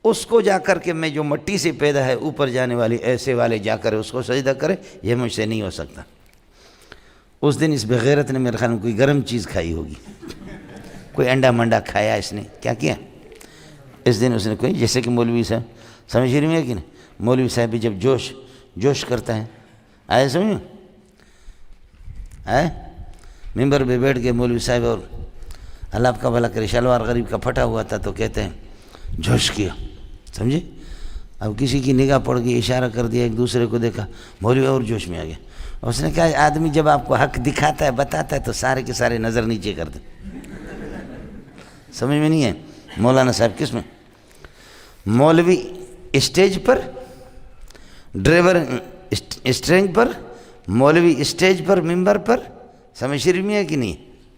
اس کو جا کر کے میں جو مٹی سے پیدا ہے اوپر جانے والی، ایسے والے جا کر اس کو سجدہ کرے، یہ مجھ سے نہیں ہو سکتا. اس دن اس بغیرت نے میرے خیال میں کوئی گرم چیز کھائی ہوگی، کوئی انڈا منڈا کھایا، اس نے کیا کیا اس دن؟ اس نے کوئی، جیسے کہ مولوی صاحب، سمجھ رہی ہے کہ نہیں، مولوی صاحب بھی جب جوش کرتا ہے، آئے سمجھو، ممبر پہ بیٹھ کے مولوی صاحب، اور اللہ آپ کا بھلا کرے، شلوار غریب کا پھٹا ہوا تھا، تو کہتے ہیں جوش کیا، سمجھے؟ اب کسی کی نگاہ پڑ گئی، اشارہ کر دیا، ایک دوسرے کو دیکھا، مولوی اور جوش میں آ گیا. اس نے کہا آدمی جب آپ کو حق دکھاتا ہے، بتاتا ہے، تو سارے کے سارے نظر نیچے کر دیں. سمجھ میں نہیں ہے؟ مولانا صاحب کس میں؟ مولوی اسٹیج پر، ڈرائیور اسٹرینج پر، مولوی اسٹیج پر، ممبر پر، سمجھ میں ہے کہ نہیں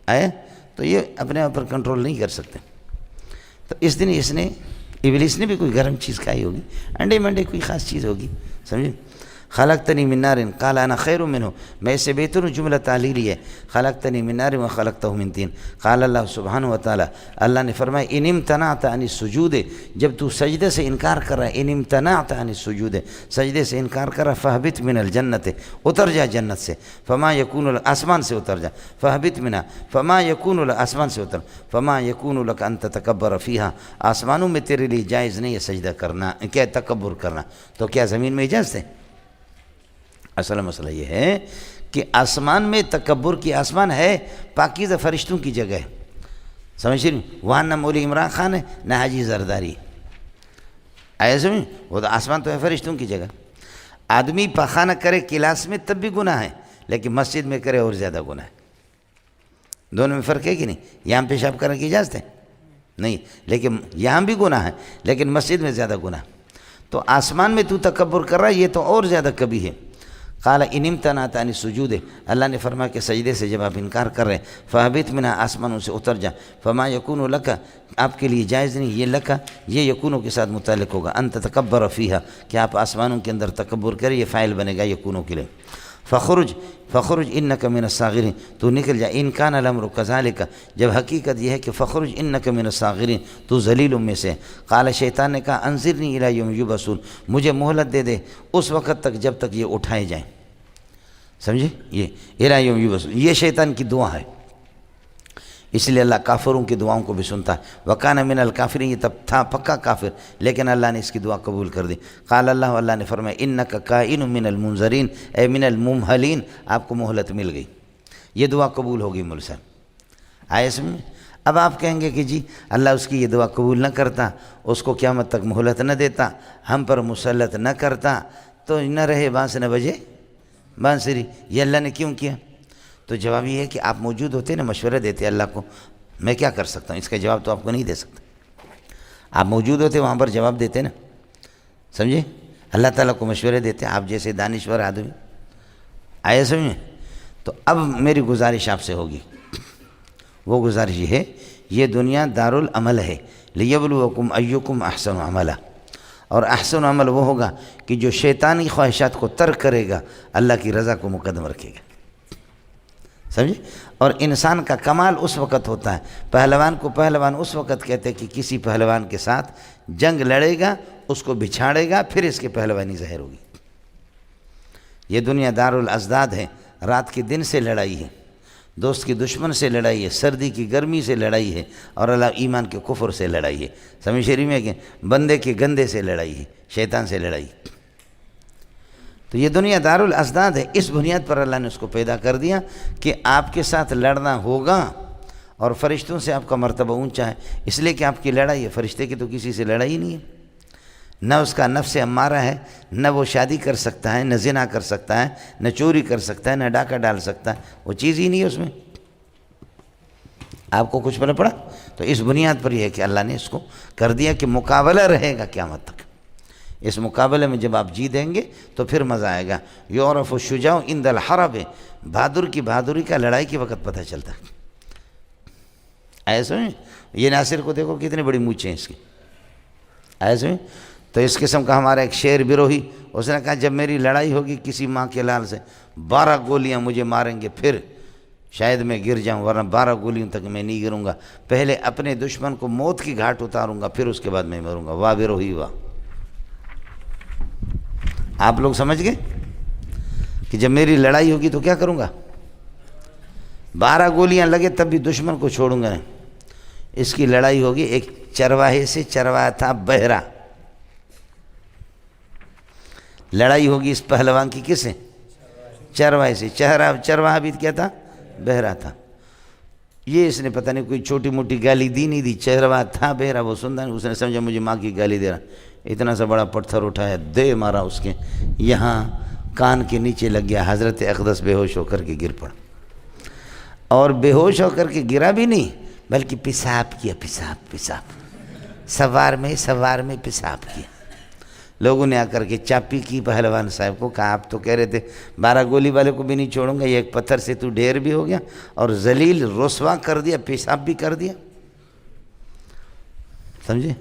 آئے؟ تو یہ اپنے آپ پر کنٹرول نہیں کر سکتے. تو اس دن ابلیس نے بھی کوئی گرم چیز کھائی ہوگی، انڈے منڈے کوئی خاص چیز ہوگی، سمجھے؟ خلقتنی من نار قال انا خیر منہ، میں اس سے بہتر ہوں، جملہ تعلیلی ہے. خلقتنی من نار وخلقتہ من طین. قال اللہ سبحانہ وتعالی، اللہ نے فرمایا ان امتنعت عن السجود، جب تو سجدے سے انکار کر رہا ہے، ان امتنعت عن السجود، سجدے سے انکار کر رہا، فاہبط من الجنت، اتر جا جنت سے، فما یکون، آسمان سے اتر جا، فاہبط منہا، فما یکون، آسمان سے اتر، فما یکون لک ان تتکبر فیہا، آسمانوں میں تیرے لیے جائز نہیں ہے سجدہ کرنا، کیا تکبر کرنا، تو کیا زمین میں اجازت ہے؟ اصل مسئلہ یہ ہے کہ آسمان میں تکبر کی، آسمان ہے پاکیزہ فرشتوں کی جگہ ہے، سمجھ رہی؟ وہاں نہ مولی عمران خان ہے، نہ حاجی زرداری، آیا سمجھ؟ وہ تو آسمان تو ہے فرشتوں کی جگہ. آدمی پخانہ کرے کلاس میں تب بھی گناہ ہے، لیکن مسجد میں کرے اور زیادہ گناہ ہے. دونوں میں فرق ہے کہ نہیں؟ یہاں پیشاب کرنے کی اجازت ہے نہیں، لیکن یہاں بھی گناہ ہے، لیکن مسجد میں زیادہ گناہ. تو آسمان میں تو تکبر کر رہا ہے، یہ تو اور زیادہ کبھی ہے. قال ان امتنعت عن السجود، اللہ نے فرمایا کہ سجدے سے جب آپ انکار کر رہے ہیں، فاہبط منہا، آسمانوں سے اتر جا، فما یکون لک، آپ کے لیے جائز نہیں، یہ لک یہ یکونوں کے ساتھ متعلق ہوگا، ان تتکبر فیہا، کہ آپ آسمانوں کے اندر تکبر کریں، یہ فاعل بنے گا یکونوں کے لیے. فخرج انک من الصاغرین، تو نکل جا، ان کان الامر کذالک، جب حقیقت یہ ہے کہ فخرج انک من الصاغرین، تو ذلیلوں میں سے. قال، شیطان نے کہا انظرنی الی یوم یبعثون، مجھے مہلت دے دے اس وقت تک جب تک یہ اٹھائے جائیں، سمجھے؟ یہ الی یوم یبعثون، یہ شیطان کی دعا ہے، اس لیے اللہ کافروں کی دعاؤں کو بھی سنتا ہے. وکان من الکافرین، یہ تب تھا پکا کافر، لیکن اللہ نے اس کی دعا قبول کر دی. قال اللہ، اللہ نے فرمایا انک کائن من المنظرین، اے من الممہلین، آپ کو مہلت مل گئی، یہ دعا قبول ہوگی. مول صاحب آئے سمجھ؟ اب آپ کہیں گے کہ جی اللہ اس کی یہ دعا قبول نہ کرتا، اس کو قیامت تک مہلت نہ دیتا، ہم پر مسلط نہ کرتا، تو نہ رہے بانس نہ بجے بانسری، یہ اللہ نے کیوں کیا؟ تو جواب یہ ہے کہ آپ موجود ہوتے نا، مشورہ دیتے اللہ کو، میں کیا کر سکتا ہوں، اس کا جواب تو آپ کو نہیں دے سکتا. آپ موجود ہوتے وہاں پر جواب دیتے نا، سمجھے؟ اللہ تعالیٰ کو مشورے دیتے ہیں آپ جیسے دانشور آدمی آئے سمجھیں. تو اب میری گزارش آپ سے ہوگی، وہ گزارش یہ ہے، یہ دنیا دارالعمل ہے، لیبلوکم ایکم احسن عملا، اور احسن عمل وہ ہوگا کہ جو شیطانی خواہشات کو ترک کرے گا، اللہ کی رضا کو مقدم رکھے گا. سمجھے؟ اور انسان کا کمال اس وقت ہوتا ہے، پہلوان کو پہلوان اس وقت کہتے ہیں کہ کسی پہلوان کے ساتھ جنگ لڑے گا، اس کو بچھاڑے گا، پھر اس کی پہلوانی ظاہر ہوگی. یہ دنیا دارالازداد ہے، رات کے دن سے لڑائی ہے، دوست کی دشمن سے لڑائی ہے، سردی کی گرمی سے لڑائی ہے، اور اللہ ایمان کے کفر سے لڑائی ہے. سمجھ شریف میں کہ بندے کے گندے سے لڑائی ہے، شیطان سے لڑائی. تو یہ دنیا دارالازداد ہے. اس بنیاد پر اللہ نے اس کو پیدا کر دیا کہ آپ کے ساتھ لڑنا ہوگا، اور فرشتوں سے آپ کا مرتبہ اونچا ہے، اس لیے کہ آپ کی لڑائی ہے. فرشتے کی تو کسی سے لڑائی نہیں ہے، نہ اس کا نفس امارہ ہے، نہ وہ شادی کر سکتا ہے، نہ زنا کر سکتا ہے، نہ چوری کر سکتا ہے، نہ ڈاکہ ڈال سکتا ہے، وہ چیز ہی نہیں ہے اس میں. آپ کو کچھ پڑا. تو اس بنیاد پر یہ ہے کہ اللہ نے اس کو کر دیا کہ مقابلہ رہے گا قیامت تک. اس مقابلے میں جب آپ جی دیں گے تو پھر مزہ آئے گا. یعرف الشجاع عند الحرب، بہادر کی بہادری کا لڑائی کے وقت پتہ چلتا ہے. ایسے یہ ناصر کو دیکھو کتنی بڑی مونچھیں ہیں اس کی. ایسے تو اس قسم کا ہمارا ایک شعر بروہی، اس نے کہا جب میری لڑائی ہوگی کسی ماں کے لال سے، 12 گولیاں مجھے ماریں گے پھر شاید میں گر جاؤں، ورنہ 12 گولیوں تک میں نہیں گروں گا. پہلے اپنے دشمن کو موت کی گھاٹ اتاروں گا، پھر اس کے بعد میں مروں گا. واہ بروہی واہ. آپ لوگ سمجھ گئے کہ جب میری لڑائی ہوگی تو کیا کروں گا؟ 12 گولیاں لگے تب بھی دشمن کو چھوڑوں گا نہیں. اس کی لڑائی ہوگی ایک چرواہے سے. چرواہا تھا بہرا. لڑائی ہوگی اس پہلوان کی کس سے؟ چرواہے سے. چرواہا بھی کیا تھا؟ بہرا تھا. یہ اس نے پتہ نہیں کوئی چھوٹی موٹی گالی دی نہیں دی. چرواہا تھا بہرا، وہ سنتا نہیں. اس نے سمجھا مجھے ماں کی گالی دے رہا. اتنا سا بڑا پتھر اٹھایا، دے مارا اس کے یہاں کان کے نیچے لگ گیا. حضرت اقدس بے ہوش ہو کر کے گر پڑا. اور بے ہوش ہو کر کے گرا بھی نہیں بلکہ پیشاب کیا. پیشاب سوار میں پیشاب کیا. لوگوں نے آ کر کے چاپی کی پہلوان صاحب کو. کہا آپ تو کہہ رہے تھے 12 گولی والے کو بھی نہیں چھوڑوں گا، یہ ایک پتھر سے تو ڈھیر بھی ہو گیا اور ذلیل رسوا کر دیا، پیشاب بھی کر دیا. سمجھے؟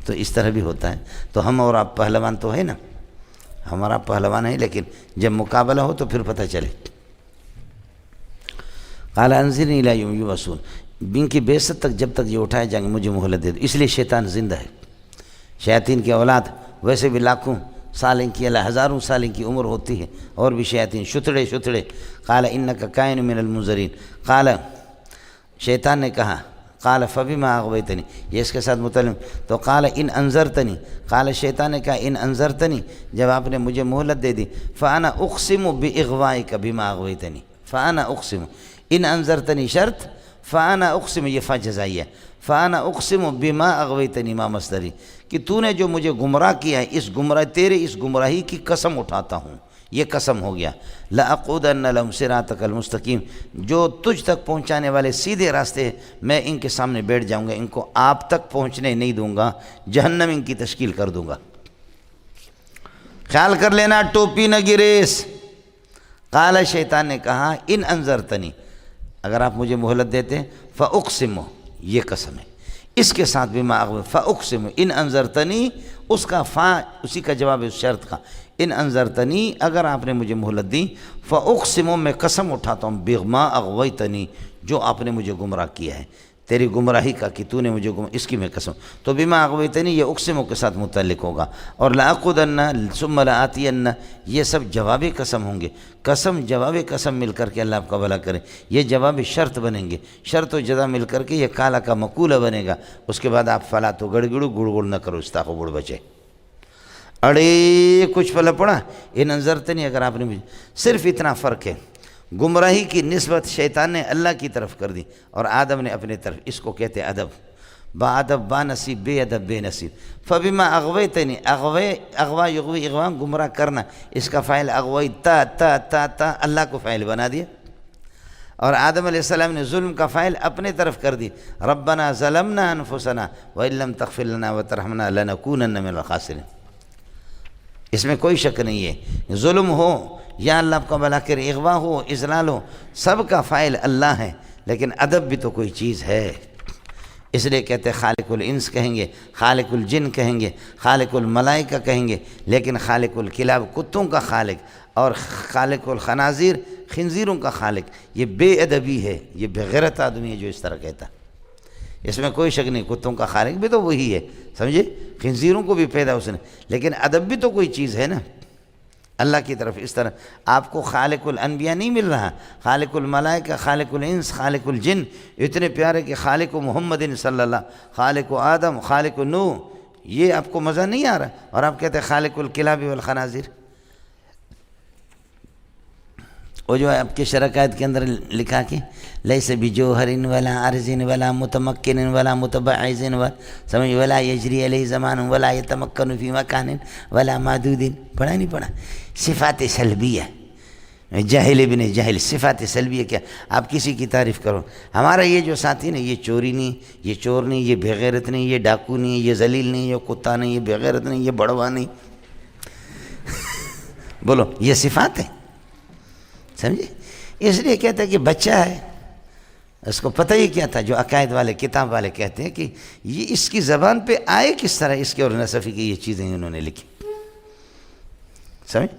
تو اس طرح بھی ہوتا ہے. تو ہم اور آپ پہلوان تو ہے نا، ہمارا پہلوان ہے، لیکن جب مقابلہ ہو تو پھر پتہ چلے. قال انظرنی الی یوم یبعثون، ان کی بعثت تک جب تک یہ اٹھائے جائیں گے مجھے مہلت دے دو. اس لیے شیطان زندہ ہے. شیاطین کی اولاد ویسے بھی لاکھوں سال کی، ہزاروں سال کی عمر ہوتی ہے، اور بھی شیاطین شتڑے. قال انک کائن من المنظرین. قال شیطان نے کہا، قال فبما اغویتنی، یہ اس کے ساتھ متعلق. تو قال ان انذرتنی، قال شیطان نے کہا ان انذرتنی، جب آپ نے مجھے مہلت دے دی، فانا اقسم باغوائک بما اغویتنی. فانا اقسم، ان انذرتنی شرط، فانا اقسم یہ فا جزائیہ، فانا اقسم بما اغویتنی ما مصدری، کہ تو نے جو مجھے گمراہ کیا ہے، تیرے اس گمراہی کی قسم اٹھاتا ہوں. یہ قسم ہو گیا. لَأَقْعُدَنَّ لَهُمْ صِرَاطَكَ الْمُسْتَقِيمَ، جو تجھ تک پہنچانے والے سیدھے راستے ہیں میں ان کے سامنے بیٹھ جاؤں گا، ان کو آپ تک پہنچنے نہیں دوں گا، جہنم ان کی تشکیل کر دوں گا. خیال کر لینا ٹوپی نہ گریس. قال شیطان نے کہا ان انذرتنی، اگر آپ مجھے مہلت دیتے ہیں، فاقسم، یہ قسم ہے اس کے ساتھ بھی فاقسم ان انذرتنی، اس کا فا اسی کا جواب ہے اس شرط کا. ان انذرتنی، اگر آپ نے مجھے مہلت دی، فاقسم، میں قسم اٹھاتا ہوں، بما اغویتنی، جو آپ نے مجھے گمراہ کیا ہے، تیری گمراہی کا کہ تو نے مجھے اس کی میں قسم. تو بما اغویتنی یہ اقسم کے ساتھ متعلق ہوگا. اور لاقعدن ثم لآتین، یہ سب جواب قسم ہوں گے. قسم جواب قسم مل کر کے اللہ آپ کا بھلا کرے. یہ جواب شرط بنیں گے، شرط و جزا مل کر کے یہ کالا کا مقولہ بنے گا. اس کے بعد آپ فلا تو گڑ گڑ نہ کرو، استاخو بڑ بچے. اڑے کچھ پلا پڑا. ان انذرتنی، اگر آپ نے مجھے، صرف اتنا فرق ہے، گمراہی کی نسبت شیطان نے اللہ کی طرف کر دی اور آدم نے اپنے طرف. اس کو کہتے ہیں ادب. با ادب با نصیب، بے ادب بے نصیب. فبما اغویتنی، اغوا یغوی اغوا گمراہ کرنا، اس کا فاعل اغوی تا اللہ کو فاعل بنا دیا. اور آدم علیہ السلام نے ظلم کا فاعل اپنے طرف کر دی. ربنا ظلمنا انفسنا وان لم تغفر لنا وترحمنا لنکونن من الخاسرین. اس میں کوئی شک نہیں ہے. ظلم ہو یا اللہ آپ کا بھلا کرے، اغوا ہو، اذلال ہو، سب کا فاعل اللہ ہے، لیکن ادب بھی تو کوئی چیز ہے. اس لیے کہتے ہیں خالق الانس کہیں گے، خالق الجن کہیں گے، خالق الملائکہ کہیں گے، لیکن خالق الکلاب کتوں کا خالق اور خالق الخنازیر خنزیروں کا خالق، یہ بے ادبی ہے، یہ بے غیرت آدمی ہے جو اس طرح کہتا. اس میں کوئی شک نہیں، کتوں کا خالق بھی تو وہی ہے، سمجھے، خنزیروں کو بھی پیدا اس نے، لیکن ادب بھی تو کوئی چیز ہے نا اللہ کی طرف. اس طرح آپ کو خالق الانبیاء نہیں مل رہا، خالق الملائکہ، خالق الانس، خالق الجن اتنے پیارے کہ خالق محمد صلی اللہ، خالق آدم، خالق نوح، یہ آپ کو مزہ نہیں آ رہا، اور آپ کہتے ہیں خالق الکلاب والخنازیر. وہ جو ہے آپ کے شرکات کے اندر لکھا کہ لیس بجوہر ولا عرض ولا متمکن ولا متبعز سمجھ ولا یجری علیہ زمان ولا یتمکن فی مکان ولا معدود. پڑھا نہیں پڑھا؟ صفات سلبیہ، جاہل ابن جاہل، صفات سلبیہ. کیا آپ کسی کی تعریف کرو، ہمارا یہ جو ساتھی نا، یہ چوری نہیں، یہ چور نہیں، یہ بےغیرت نہیں، یہ ڈاکو نہیں، یہ ذلیل نہیں، یہ کتا نہیں، یہ بےغیرت نہیں، یہ بڑوا نہیں. بولو یہ صفات ہے، سمجھے. اس لیے کہتا ہے کہ بچہ ہے، اس کو پتہ ہی کیا تھا جو عقائد والے کتاب والے کہتے ہیں کہ یہ اس کی زبان پہ آئے کس طرح، اس کے اور نصفی کی یہ چیزیں انہوں نے لکھی. سمجھ،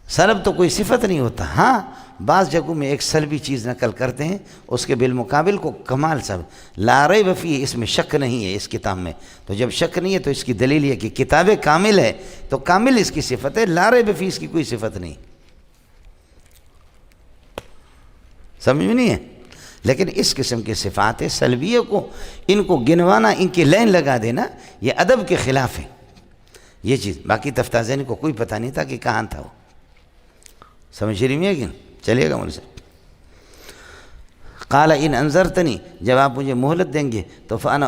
سلب تو کوئی صفت نہیں ہوتا. ہاں بعض جگہوں میں ایک سلبی چیز نقل کرتے ہیں، اس کے بالمقابل کو کمال سب لا ریب فیہ، اس میں شک نہیں ہے اس کتاب میں. تو جب شک نہیں ہے تو اس کی دلیل یہ کہ کتاب کامل ہے، تو کامل اس کی صفت ہے، لا ریب فیہ اس کی کوئی صفت نہیں. سمجھ میں نہیں ہے. لیکن اس قسم کے صفات سلبیہ کو، ان کو گنوانا، ان کی لائن لگا دینا، یہ ادب کے خلاف ہے یہ چیز. باقی تفتازینی کو کوئی پتہ نہیں تھا کہ کہاں تھا وہ. سمجھ رہی ہے کہ چلیے گا مجھ سے. قال ان انذرتنی، جب آپ مجھے مہلت دیں گے تو فانا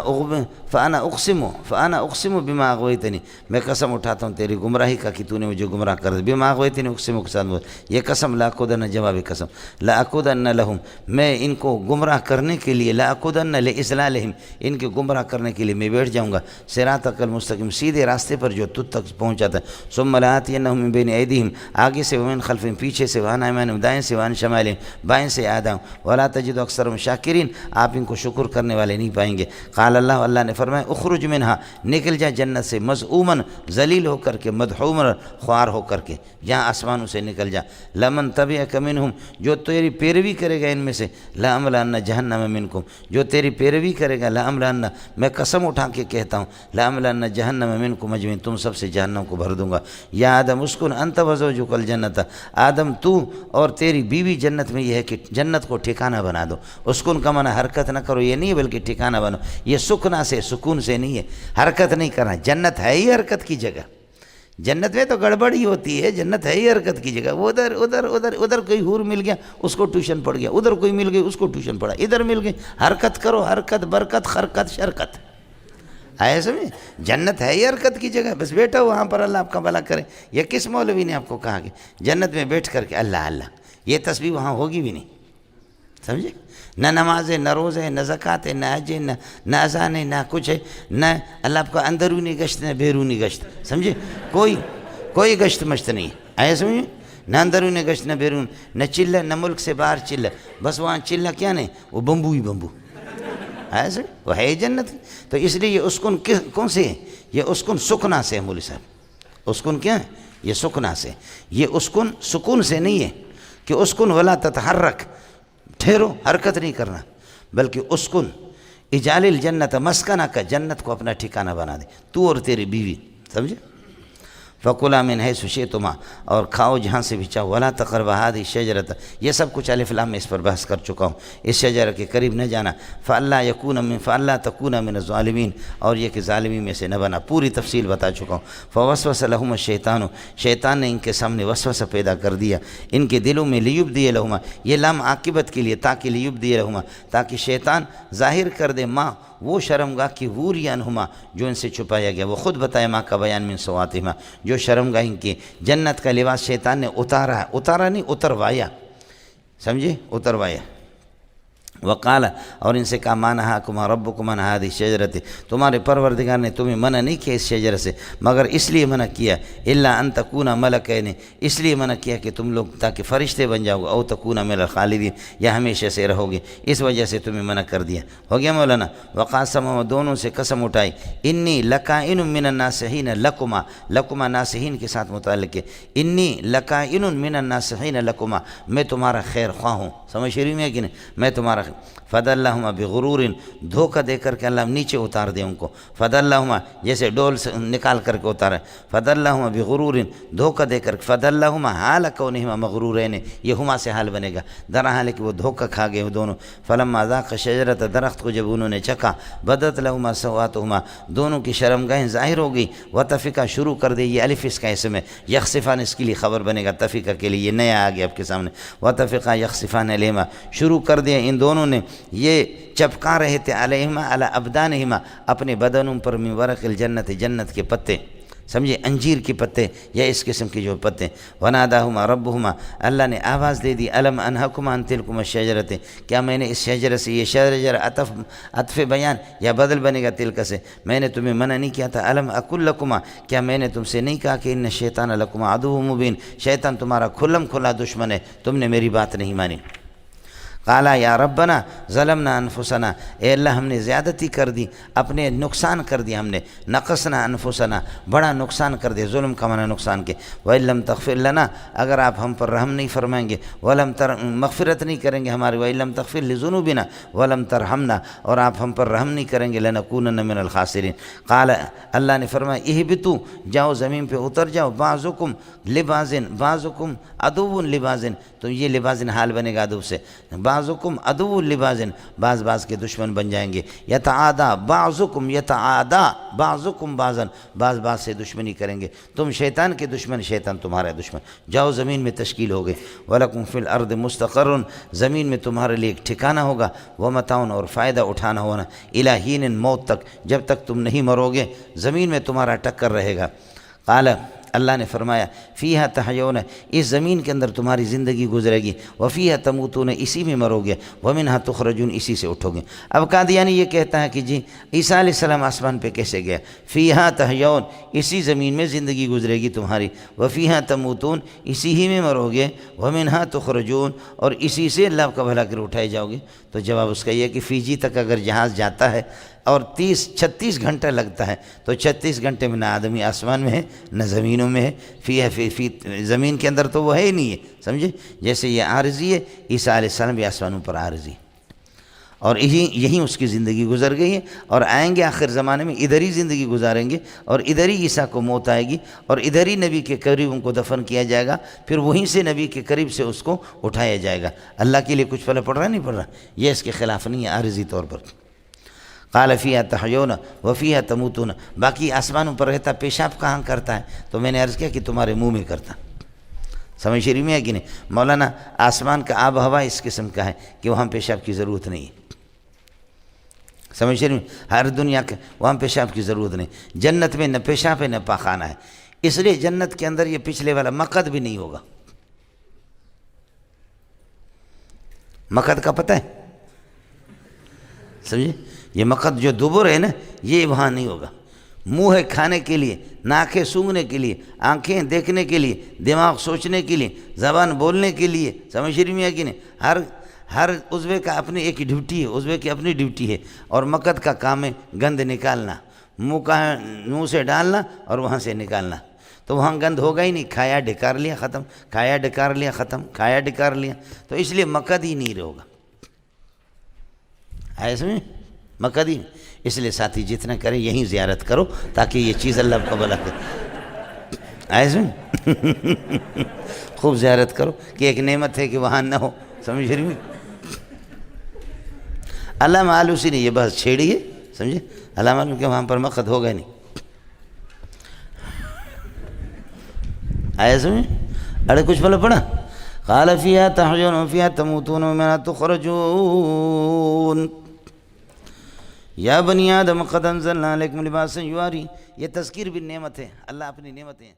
اقسم بما اغویتنی، میں قسم اٹھاتا ہوں تیری گمراہی کا کہ تو نے مجھے گمراہ کر دیا. بما اغویتنی اقسم کے ساتھ یہ قسم، لاقودن جواب قسم، لاقودن لہم، میں ان کو گمراہ کرنے کے لیے، لاقودن لاضلالہم، ان کے گمراہ کرنے کے لیے میں بیٹھ جاؤں گا صراطک المستقیم، سیدھے راستے پر جو تجھ تک پہنچاتا ہے. ثم لآتینہم من بین ایدیہم، آگے سے، ومن خلفہم، پیچھے سے، وعن ایمانہم، دائیں سے، وعن شمالہم، بائیں سے آدھا، ولا تجد اکثرہم شاکرین، آپ ان کو شکر کرنے والے نہیں پائیں گے. قال اللہ نے فرمایا اخرج منہا، نکل جا جنت سے، مذعومن، ذلیل ہو کر کے، مدحومن، خوار ہو کر کے، جہاں آسمانوں سے نکل جا. لمن تبعک منہم، جو تیری پیروی کرے گا ان میں سے، لأملأن جہنم منکم، جو تیری پیروی کرے گا، لأملأن، میں قسم اٹھا کے کہتا ہوں، لأملأن جہنم منکم اجمعین، تم سب سے جہنم کو بھر دوں گا. یا آدم اسکن انت وزوجک الجنت، آدم تو اور تیری بیوی جنت میں، یہ ہے کہ جنت کو ٹھکانہ بنا دو. اسکن کا معنی حرکت نہ کرو یہ نہیں، بلکہ ٹھکانہ بنو. یہ سکنا سے، سکون سے نہیں ہے، حرکت نہیں کرنا. جنت ہے ہی حرکت کی جگہ، جنت میں تو گڑبڑ ہی ہوتی ہے، جنت ہے ہی حرکت کی جگہ. ادھر ادھر ادھر ادھر کوئی حور مل گیا اس کو ٹیوشن پڑھ گیا، ادھر کوئی مل گئی اس کو ٹیوشن پڑھا، ادھر مل گئی. حرکت کرو، حرکت، برکت، خرکت، شرکت. آئے سمجھے، جنت ہے ہی حرکت کی جگہ. بس بیٹھا وہاں پر، اللہ آپ کا بھلا کرے. یہ کس مولوی نے آپ کو کہا کہ جنت میں بیٹھ کر کے اللہ اللہ، یہ تسبیح وہاں ہوگی بھی نہیں. سمجھے، نہ نماز ہے، نہ روز ہے، نہ زکوٰۃ ہے، نہ حج ہے، نہ اذان ہے، نہ کچھ ہے، نہ اللہ آپ کا اندرونی گشت، نہ بیرونی گشت. سمجھے، کوئی گشت مشت نہیں. آئے سمجھے، نہ اندرونی گشت، نہ بیرون، نہ چلہ، نہ ملک سے باہر چلہ. بس وہاں چلہ کیا نہیں، وہ بمبو ہی بمبو. آئے سمجھے، وہ ہے جنت. تو اس لیے یہ اسکن کون سے ہے؟ یہ اسکن سکنا سے ہے مولوی صاحب. اسکن کیا ہے؟ یہ سکنا سے. یہ اسکن سکون سے نہیں ہے کہ اسکن ولا تتحرک، ٹھہرو، حرکت نہیں کرنا، بلکہ اسکن اجعل الجنت مسکنہ کا، جنت کو اپنا ٹھکانہ بنا دے تو اور تیری بیوی. سمجھے، فَكُلَا مِنْ حَيْثُ شِئْتُمَا، اور کھاؤ جہاں سے بھی چاہو، وَلَا تَقْرَبَا هَٰذِهِ الشَّجَرَةَ، یہ سب کچھ الف لام میں اس پر بحث کر چکا ہوں. اس شجرہ کے قریب نہ جانا، فَأَلَّا تَكُونَ مِنَ الظَّالِمِينَ، اور یہ کہ ظالمین میں سے نہ بنا. پوری تفصیل بتا چکا ہوں. فَوَسْوَسَ لَهُمَا الشَّيْطَانُ، شیطان نے ان کے سامنے وسوسہ پیدا کر دیا ان کے دلوں میں. لِيُبْدِيَ لَهُمَا، یہ لام عاقبت کے لیے، تاکہ لِيُبْدِيَ لَهُمَا، تاکہ شیطان ظاہر کر دے ماں وہ شرمگاہ کی، وُورِيَ عَنْهُمَا، جو ان سے چھپایا گیا. وہ خود بتائے ماں کا بیان من سواتہما، جو شرمگاہ ان کی. جنت کا لباس شیطان نے اتارا ہے، اتارا نہیں، اتروایا. سمجھے، اتروایا. وقال اور ان سے کہا ما نہاکما ربکم عن ہذه الشجرۃ تمہارے پروردگار نے تمہیں منع نہیں کیا اس شجر سے مگر اس لیے منع کیا الا ان تکونا ملکین اس لیے منع کیا کہ تم لوگ تاکہ فرشتے بن جاؤ او تکونا من الخالدین یا ہمیشہ سے رہو گے اس وجہ سے تمہیں منع کر دیا ہو گیا مولانا وقاسمہما دونوں سے قسم اٹھائی انی لکائن من الناصحین لکما ناصحین کے ساتھ متعلق ہے انی لکائن من الناصحین لکما میں تمہارا خیر خواہ ہوں سمجھ شریف میں ہے کہ نہیں میں تمہارا فدلہما بغرور دھوکہ دے کر کے اللہ نیچے اتار دے ان کو فدلہما جیسے ڈول سے نکال کر کے اتارا فدلہما بغرور دھوکہ دے کر فدلہما حال کونہما مغرورین یہ ہما سے حال بنے گا درحال کہ وہ دھوکہ کھا گئے وہ دونوں فلما ذاق شجرۃ درخت کو جب انہوں نے چکھا بدت لہما سواتہما دونوں کی شرمگاہیں ظاہر ہو گئی وطفقا شروع کر دے یہ الف اس کا اسم ہے یخصفان اس کے لیے خبر بنے گا تفقہ کے لیے یہ نیا آ گیا آپ کے سامنے وطفقا یخصفان علیہما شروع کر دیا ان دونوں نے یہ چپکا رہے تھے علیہما علی ابدانہما اپنے بدنوں پر من ورق الجنت جنت کے پتے سمجھے انجیر کے پتے یا اس قسم کے جو پتے وناداہما ربہما اللہ نے آواز دے دی الم انہکما عن تلکما الشجرۃ کیا میں نے اس شجرہ سے یہ شجرہ عطف بیان یا بدل بنے گا تلک سے میں نے تمہیں منع نہیں کیا تھا الم اقل لکما کیا میں نے تم سے نہیں کہا کہ ان الشیطان لکما عدو مبین شیطان تمہارا کھلم کھلا دشمن ہے تم نے میری بات نہیں مانی قالا یا ربنا ظلمنا انفسنا اے اللہ ہم نے زیادتی کر دی اپنے نقصان کر دیا ہم نے نقصنا انفسنا بڑا نقصان کر دیا ظلم کا معنی نقصان کے وَإِلَّمْ تَغْفِرْ لَنَا اگر آپ ہم پر رحم نہیں فرمائیں گے مغفرت نہیں کریں گے ہماری وَإِلَّمْ تَغْفِرْ لِذُنُوبِنَا وَلَمْ تَرْحَمْنَا اور آپ ہم پر رحم نہیں کریں گے لَنَكُونَنَّ مِنَ الْخَاسِرِينَ قال اللہ نے فرمایا اہبطوا جاؤ زمین پہ اتر جاؤ بعضکم لبعض بعضکم عدو لبعض تو یہ لبعض حال بنے گا عدو سے بعضکم عدو لبعض بعض کے دشمن بن جائیں گے یتعادا بعضکم یتعادا بعضکم بعضا بعض سے دشمنی کریں گے تم شیطان کے دشمن شیطان تمہارا دشمن جاؤ زمین میں تشکیل ہو گئے وَلَكُمْ فِي الْأَرْضِ مُسْتَقَرٌ زمین میں تمہارے لیے ایک ٹھکانہ ہوگا وَمَتَاعٌ اور فائدہ اٹھانا ہونا إِلَىٰ حِینٍ موت تک جب تک تم نہیں مرو گے زمین میں تمہارا ٹکر رہے گا قال اللہ نے فرمایا فیہا تحیون اس زمین کے اندر تمہاری زندگی گزرے گی وفیہا تموتون اسی میں مرو گے ومنہا تخرجون اسی سے اٹھو گے اب قادیانی یہ کہتا ہے کہ جی عیسیٰ علیہ السلام آسمان پہ کیسے گیا فیہا تحیون اسی زمین میں زندگی گزرے گی تمہاری وفیہا تموتون اسی ہی میں مرو گے ومنہا تخرجون اور اسی سے اللہ کا بھلا کر اٹھائے جاؤ گے تو جواب اس کا یہ ہے کہ فیجی تک اگر جہاز جاتا ہے اور 36 گھنٹہ لگتا ہے تو 36 گھنٹے میں نہ آدمی آسمان میں ہے نہ زمینوں میں ہے فی زمین کے اندر تو وہ ہے ہی نہیں ہے سمجھے جیسے یہ عارضی ہے عیسیٰ علیہ السلام بھی آسمانوں پر عارضی اور یہی اس کی زندگی گزر گئی ہے اور آئیں گے آخر زمانے میں ادھر ہی زندگی گزاریں گے اور ادھر ہی عیسیٰ کو موت آئے گی اور ادھر ہی نبی کے قریب ان کو دفن کیا جائے گا پھر وہیں سے نبی کے قریب سے اس کو اٹھایا جائے گا اللہ کے لیے کچھ پہلے پڑھ رہا نہیں پڑھ رہا یہ اس کے خلاف نہیں ہے عارضی طور پر قال فیہا تحیون وفیہا تموتون باقی آسمانوں پر رہتا پیشاب کہاں کرتا ہے تو میں نے عرض کیا کہ تمہارے منہ میں کرتا سمجھ شریف میں ہے کہ نہیں مولانا آسمان کا آب ہوا اس قسم کا ہے کہ وہاں پیشاب کی ضرورت نہیں ہے سمجھ شریف ہر دنیا کے وہاں پیشاب کی ضرورت نہیں جنت میں نہ پیشاب ہے نہ پاخانہ ہے اس لیے جنت کے اندر یہ پچھلے والا مقد بھی نہیں ہوگا مقد کا پتہ ہے سمجھے یہ مقد جو دبر ہے نا یہ وہاں نہیں ہوگا منہ ہے کھانے کے لیے ناکیں سونگھنے کے لیے آنکھیں دیکھنے کے لیے دماغ سوچنے کے لیے زبان بولنے کے لیے سمجھ رہی میں ہے کہ نہیں ہر عضو کا اپنی ایک ڈیوٹی ہے عضو کی اپنی ڈیوٹی ہے اور مقد کا کام ہے گند نکالنا منہ سے ڈالنا اور وہاں سے نکالنا تو وہاں گند ہوگا ہی نہیں کھایا ڈکار لیا ختم کھایا ڈکار لیا ختم کھایا ڈکار لیا تو اس لیے مقد ہی نہیں ہوگا ایسے مقد ہی اس لیے ساتھی جتنا کریں یہیں زیارت کرو تاکہ یہ چیز اللہ کو بلا کرے ایسے خوب زیارت کرو کہ ایک نعمت ہے کہ وہاں نہ ہو سمجھ رہی علامہ آلوسی نے یہ بحث چھیڑی ہے سمجھے علامہ آلوسی کہ وہاں پر مقد ہوگا نہیں ایسے اڑے کچھ بلا پڑا قال فیہا تحیون وفیہا تموتون ومنہا تخرجون یا بنی آدم قد انزلنا علیکم لباسا یواری یہ تذکیر بھی نعمت ہے اللہ اپنی نعمتیں